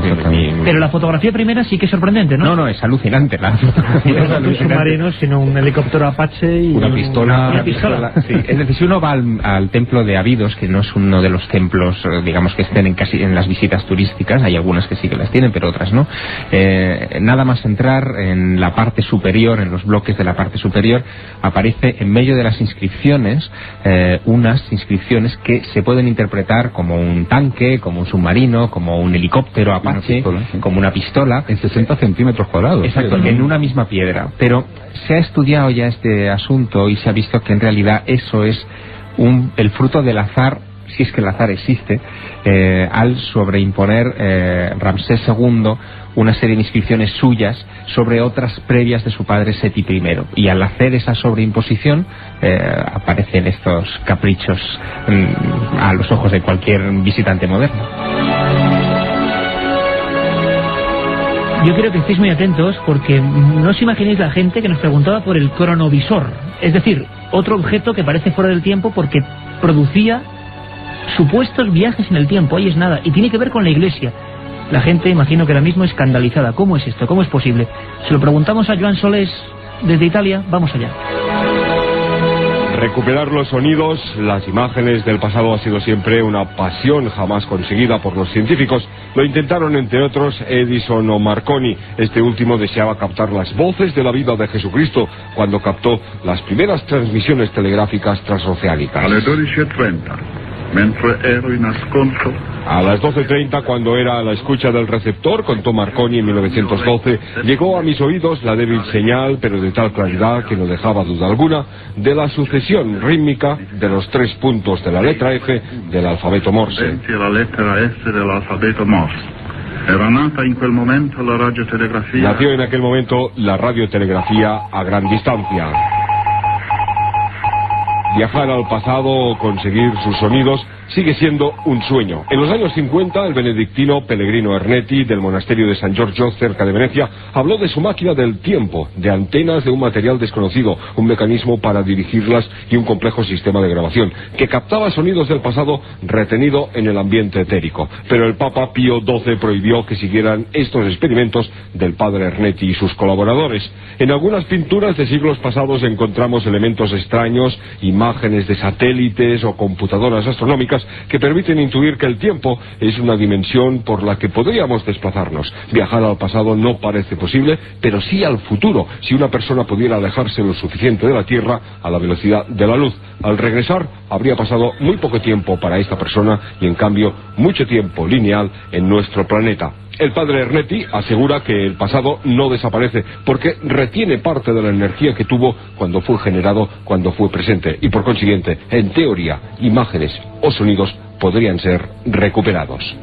pero la fotografía primera sí que es sorprendente, ¿no? No, es alucinante. La fotografía es alucinante. Un submarino, sino un helicóptero Apache y una pistola. Sí. Es decir, si uno va al templo de Abidos, que no es uno de los templos, digamos, que estén casi en las visitas turísticas, hay algunas que sí que las tienen, pero otras no. Nada más entrar en la parte superior, en los bloques de la parte superior, aparece en medio de las inscripciones unas inscripciones que se pueden interpretar como un tanque, como un submarino, como un helicóptero Apache, como una pistola. En 60 centímetros cuadrados. Exacto, en una misma piedra. Pero se ha estudiado ya este asunto y se ha visto que en realidad eso es el fruto del azar, si es que el azar existe, al sobreimponer Ramsés II una serie de inscripciones suyas sobre otras previas de su padre Seti I. Y al hacer esa sobreimposición aparecen estos caprichos a los ojos de cualquier visitante moderno. Yo creo que estéis muy atentos, porque no os imaginéis la gente que nos preguntaba por el cronovisor, es decir, otro objeto que parece fuera del tiempo porque producía supuestos viajes en el tiempo. Ahí es nada, y tiene que ver con la Iglesia. La gente, imagino que ahora mismo escandalizada. ¿Cómo es esto? ¿Cómo es posible? Se lo preguntamos a Joan Solés desde Italia. Vamos allá. Recuperar los sonidos, las imágenes del pasado ha sido siempre una pasión jamás conseguida por los científicos. Lo intentaron entre otros Edison o Marconi. Este último deseaba captar las voces de la vida de Jesucristo cuando captó las primeras transmisiones telegráficas transoceánicas. Alle 12:30, mentre ero in ascolto. A las 12:30, cuando era a la escucha del receptor, contó Marconi en 1912, llegó a mis oídos la débil señal, pero de tal claridad que no dejaba duda alguna, de la sucesión rítmica de los 3 puntos de la letra F del alfabeto Morse. La lettera F del alfabeto Morse. Era nata in quel momento la radiotelegrafía. Nació en aquel momento la radiotelegrafía a gran distancia. Viajar al pasado o conseguir sus sonidos sigue siendo un sueño. En los años 50, el benedictino Pellegrino Ernetti, del monasterio de San Giorgio, cerca de Venecia, habló de su máquina del tiempo, de antenas de un material desconocido, un mecanismo para dirigirlas y un complejo sistema de grabación, que captaba sonidos del pasado retenido en el ambiente etérico. Pero el Papa Pío XII prohibió que siguieran estos experimentos del padre Ernetti y sus colaboradores. En algunas pinturas de siglos pasados encontramos elementos extraños, imágenes de satélites o computadoras astronómicas que permiten intuir que el tiempo es una dimensión por la que podríamos desplazarnos. Viajar al pasado no parece posible, pero sí al futuro, si una persona pudiera alejarse lo suficiente de la Tierra a la velocidad de la luz. Al regresar, habría pasado muy poco tiempo para esta persona y, en cambio, mucho tiempo lineal en nuestro planeta. El padre Ernetti asegura que el pasado no desaparece porque retiene parte de la energía que tuvo cuando fue generado, cuando fue presente, y por consiguiente, en teoría, imágenes o sonidos podrían ser recuperados.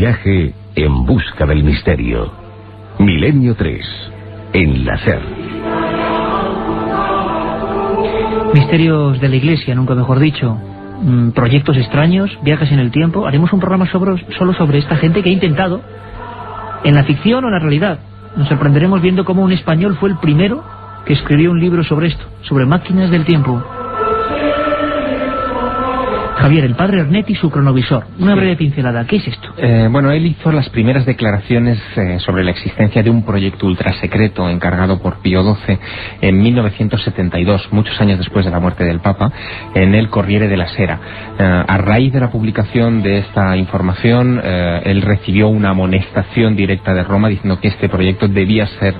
viaje en busca del misterio. Milenio 3, en la SER. Misterios de la Iglesia, nunca mejor dicho. Proyectos extraños, viajes en el tiempo. Haremos un programa solo sobre esta gente que ha intentado, en la ficción o en la realidad. Nos sorprenderemos viendo cómo un español fue el primero que escribió un libro sobre esto, sobre máquinas del tiempo. Javier, el padre Ernetti y su cronovisor. Una breve pincelada. ¿Qué es esto? Bueno, él hizo las primeras declaraciones sobre la existencia de un proyecto ultrasecreto encargado por Pío XII en 1972, muchos años después de la muerte del Papa, en el Corriere della Sera. A raíz de la publicación de esta información, él recibió una amonestación directa de Roma diciendo que este proyecto debía ser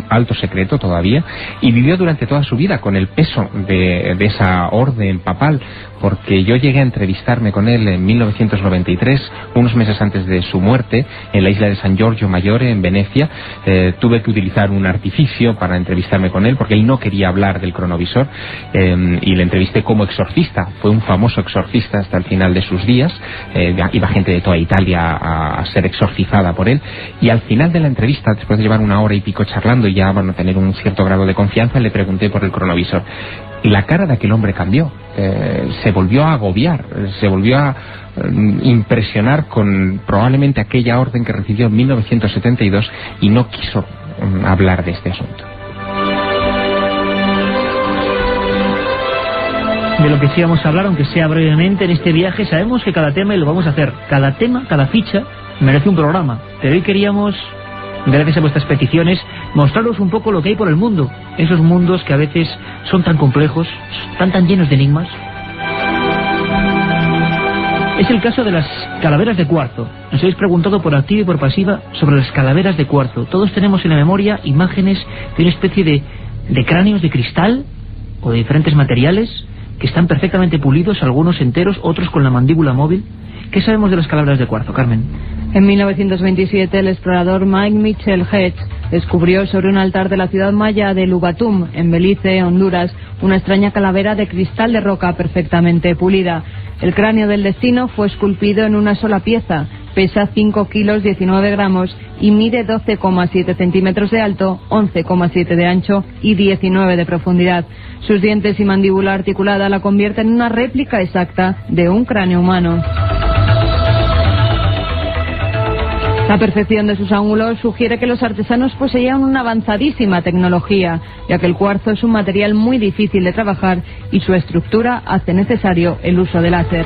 alto secreto todavía, y vivió durante toda su vida con el peso de esa orden papal, porque yo llegué a entrevistarme con él en 1993, unos meses antes de su muerte, en la isla de San Giorgio Maggiore, en Venecia. Tuve que utilizar un artificio para entrevistarme con él, porque él no quería hablar del cronovisor, y le entrevisté como exorcista. Fue un famoso exorcista hasta el final de sus días. Iba gente de toda Italia a ser exorcizada por él, y al final de la entrevista, después de llevar una hora y pico charlando y ya van a tener un cierto grado de confianza, le pregunté por el cronovisor. Y la cara de aquel hombre cambió, se volvió a agobiar, se volvió a impresionar con probablemente aquella orden que recibió en 1972 y no quiso hablar de este asunto. De lo que sí vamos a hablar, aunque sea brevemente, en este viaje, sabemos que cada tema, y lo vamos a hacer, cada tema, cada ficha, merece un programa. Pero hoy queríamos, gracias a vuestras peticiones, mostraros un poco lo que hay por el mundo. Esos mundos que a veces son tan complejos, tan llenos de enigmas. Es el caso de las calaveras de cuarzo. Nos habéis preguntado por activa y por pasiva sobre las calaveras de cuarzo. Todos tenemos en la memoria imágenes de una especie de cráneos de cristal o de diferentes materiales que están perfectamente pulidos, algunos enteros, otros con la mandíbula móvil. ¿Qué sabemos de las calaveras de cuarzo, Carmen? En 1927 el explorador Mike Mitchell Hedges descubrió sobre un altar de la ciudad maya de Lubatum, en Belice, Honduras, una extraña calavera de cristal de roca perfectamente pulida. El cráneo del destino fue esculpido en una sola pieza, pesa 5 kilos 19 gramos y mide 12,7 centímetros de alto, 11,7 de ancho y 19 de profundidad. Sus dientes y mandíbula articulada la convierten en una réplica exacta de un cráneo humano. La perfección de sus ángulos sugiere que los artesanos poseían una avanzadísima tecnología, ya que el cuarzo es un material muy difícil de trabajar y su estructura hace necesario el uso de láser.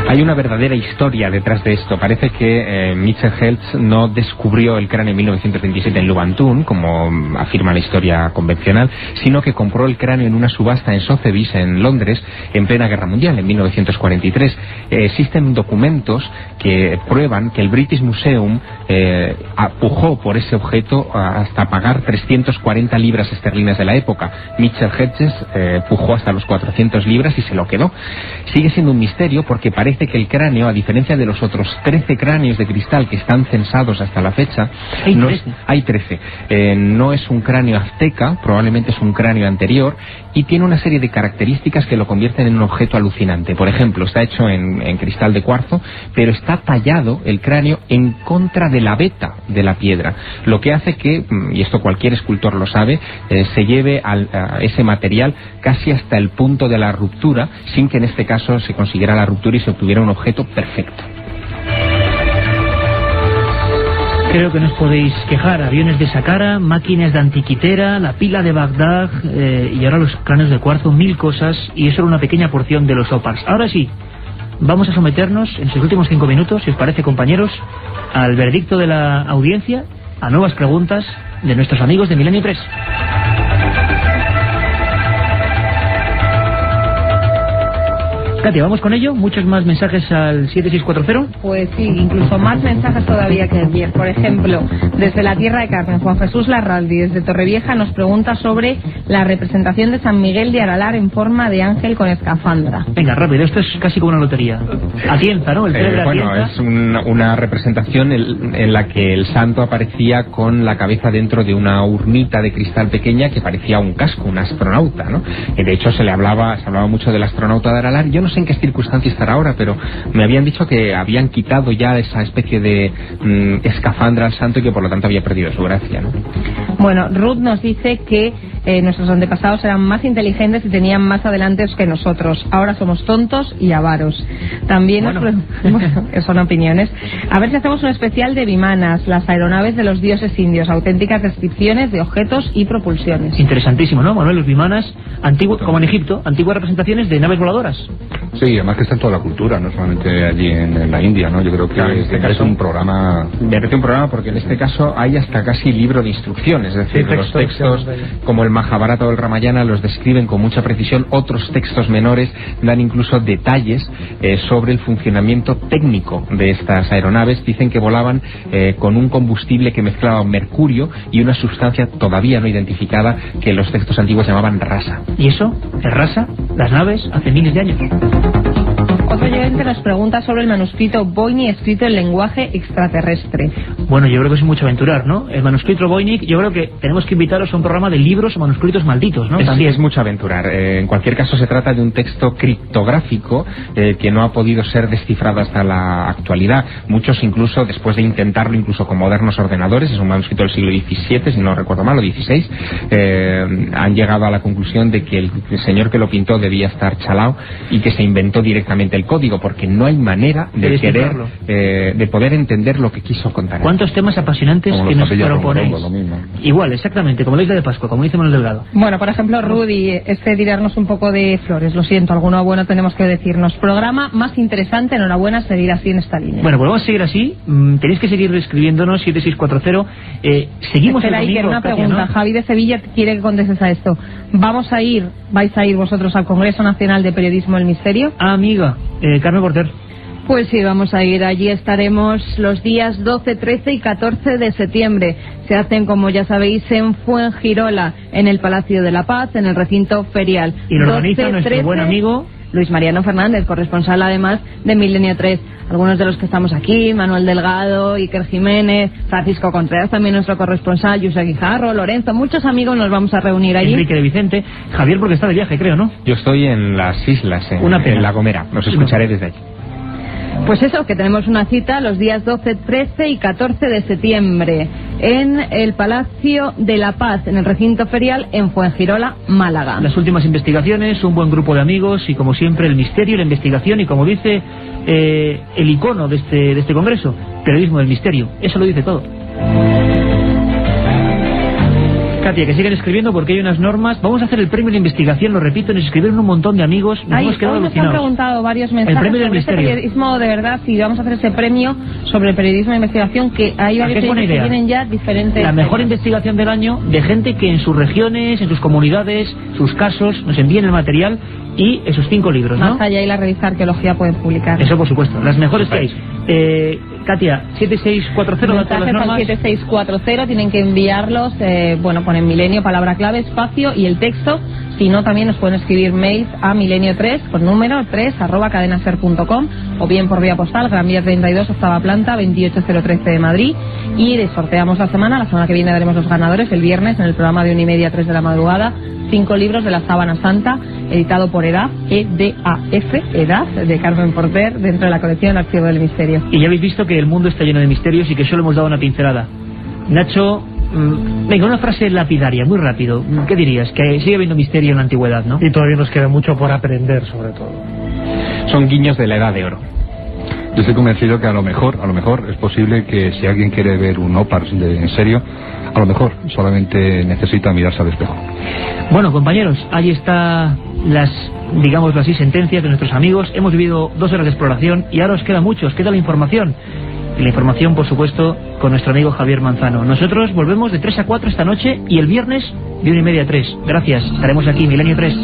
Hay una verdadera historia detrás de esto. Parece que Mitchell Hedges no descubrió el cráneo en 1927 en Lubantum, como afirma la historia convencional, sino que compró el cráneo en una subasta en Sotheby's, en Londres, en plena Guerra Mundial, en 1943. Existen documentos que prueban que el British Museum pujó por ese objeto hasta pagar 340 libras esterlinas de la época. Mitchell Hedges pujó hasta los 400 libras y se lo quedó. Sigue siendo un misterio porque parece que el cráneo, a diferencia de los otros 13 cráneos de cristal que están censados hasta la fecha, hay 13. No es un cráneo azteca, probablemente es un cráneo anterior, y tiene una serie de características que lo convierten en un objeto alucinante. Por ejemplo, está hecho en cristal de cuarzo, pero está tallado el cráneo en contra de la veta de la piedra, lo que hace que, y esto cualquier escultor lo sabe, se lleve a ese material casi hasta el punto de la ruptura, sin que en este caso se consiguiera la ruptura y se obtuviera un objeto perfecto. Creo que no os podéis quejar. Aviones de Saqqara, máquinas de Antiquitera, la pila de Bagdad y ahora los cráneos de cuarzo, 1000 cosas, y eso era una pequeña porción de los OPARS. Ahora sí, vamos a someternos en sus últimos 5 minutos, si os parece, compañeros, al veredicto de la audiencia, a nuevas preguntas de nuestros amigos de Milenio 3. Katia, ¿vamos con ello? ¿Muchos más mensajes al 7640? Pues sí, incluso más mensajes todavía que ayer. Por ejemplo, desde la Tierra de Carmen, Juan Jesús Larraldi, desde Torrevieja, nos pregunta sobre la representación de San Miguel de Aralar en forma de ángel con escafandra. Venga, rápido, esto es casi como una lotería. Atienza, ¿no? El bueno, es una representación en la que el santo aparecía con la cabeza dentro de una urnita de cristal pequeña que parecía un casco, un astronauta, ¿no? De hecho, se hablaba mucho del astronauta de Aralar. Yo no sé en qué circunstancia estará ahora, pero me habían dicho que habían quitado ya esa especie de escafandra al santo y que por lo tanto había perdido su gracia, ¿no? Bueno, Ruth nos dice que nuestros antepasados eran más inteligentes y tenían más adelantos que nosotros. Ahora somos tontos y avaros. También bueno, son opiniones. A ver si hacemos un especial de Vimanas, las aeronaves de los dioses indios, auténticas descripciones de objetos y propulsiones. Interesantísimo, ¿no, Manuel? Los Vimanas, como en Egipto, antiguas representaciones de naves voladoras. Sí, además que está en toda la cultura, no solamente allí en la India, ¿no? Yo creo que es un programa... Me parece un programa porque en este caso hay hasta casi libro de instrucciones, es decir, los textos como el Mahabharata o el Ramayana los describen con mucha precisión, otros textos menores dan incluso detalles sobre el funcionamiento técnico de estas aeronaves. Dicen que volaban con un combustible que mezclaba mercurio y una sustancia todavía no identificada que los textos antiguos llamaban rasa. ¿Y eso? ¿Es rasa? Las naves hace miles de años. Otro oyente nos pregunta sobre el manuscrito Voynich escrito en lenguaje extraterrestre. Bueno, yo creo que es mucho aventurar, ¿no? El manuscrito Voynich, yo creo que tenemos que invitaros a un programa de libros o manuscritos malditos, ¿no? Sí, es mucho aventurar. En cualquier caso se trata de un texto criptográfico que no ha podido ser descifrado hasta la actualidad. Muchos incluso, después de intentarlo incluso con modernos ordenadores, es un manuscrito del siglo XVII, si no recuerdo mal, o XVI, han llegado a la conclusión de que el señor que lo pintó debía estar chalao y que se inventó directamente el código, porque no hay manera de poder entender lo que quiso contar. ¿Cuántos temas apasionantes que nos proponéis? Igual, exactamente, como la isla de Pascua, como dice Manuel Delgado. Bueno, por ejemplo, Rudy, tirarnos un poco de flores, lo siento, alguno bueno tenemos que decirnos. Programa más interesante, enhorabuena, seguir así en esta línea. Bueno, pues vamos a seguir así, tenéis que seguir escribiéndonos, 7640, seguimos el domingo, una pregunta, ¿no? Javi de Sevilla quiere que contestes a esto. ¿Vais a ir vosotros al Congreso Nacional de Periodismo del Misterio? Amiga, Carmen Porter. Pues sí, vamos a ir. Allí estaremos los días 12, 13 y 14 de septiembre. Se hacen, como ya sabéis, en Fuengirola, en el Palacio de la Paz, en el recinto ferial. Y lo organiza nuestro buen amigo Luis Mariano Fernández, corresponsal además de Milenio 3. Algunos de los que estamos aquí, Manuel Delgado, Iker Jiménez, Francisco Contreras, también nuestro corresponsal, José Guijarro, Lorenzo, muchos amigos nos vamos a reunir allí. Enrique de Vicente, Javier porque está de viaje, creo, ¿no? Yo estoy en las islas, en La Gomera, los escucharé desde allí. Pues eso, que tenemos una cita los días 12, 13 y 14 de septiembre en el Palacio de la Paz, en el recinto ferial en Fuengirola, Málaga. Las últimas investigaciones, un buen grupo de amigos y como siempre el misterio, la investigación y como dice el icono de este congreso, periodismo del misterio. Eso lo dice todo. Katia, que sigan escribiendo porque hay unas normas. Vamos a hacer el premio de investigación, lo repito, nos escribieron un montón de amigos, nos hemos quedado alucinados. Nos han preguntado varios mensajes el premio del sobre misterio. Este periodismo, de verdad, si vamos a hacer ese premio sobre el periodismo de investigación, que hay varios que tienen ya diferentes... La mejor investigación del año de gente que en sus regiones, en sus comunidades, sus casos, nos envíen el material y esos 5 libros, ¿no? Más allá y la revista Arqueología pueden publicar. Eso por supuesto, las mejores que hay. Katia, 7640, mensajes al 7640, tienen que enviarlos, ponen Milenio, palabra clave, espacio y el texto. Si no, también nos pueden escribir mails a milenio3 con número 3@cadenaser.com o bien por vía postal, Gran Vía 32, octava planta, 28013 de Madrid. Y sorteamos la semana que viene daremos los ganadores el viernes en el programa de 1:30 a 3 de la madrugada, 5 libros de la Sábana Santa, editado por EDAF, EDAF, de Carmen Porter, dentro de la colección Archivo del Misterio. Y ya habéis visto que el mundo está lleno de misterios y que solo hemos dado una pincelada. Nacho, venga, una frase lapidaria, muy rápido. ¿Qué dirías? Que sigue habiendo misterio en la antigüedad, ¿no? Y todavía nos queda mucho por aprender, sobre todo. Son guiños de la Edad de Oro. Yo estoy convencido que a lo mejor es posible que si alguien quiere ver un OPARS en serio, a lo mejor solamente necesita mirarse al espejo. Bueno, compañeros, ahí está digámoslo así, sentencias de nuestros amigos. Hemos vivido 2 horas de exploración y ahora os queda mucho, os queda la información. Y la información, por supuesto, con nuestro amigo Javier Manzano. Nosotros volvemos de 3 a 4 esta noche y el viernes de 1:30 a 3. Gracias, estaremos aquí, Milenio 3.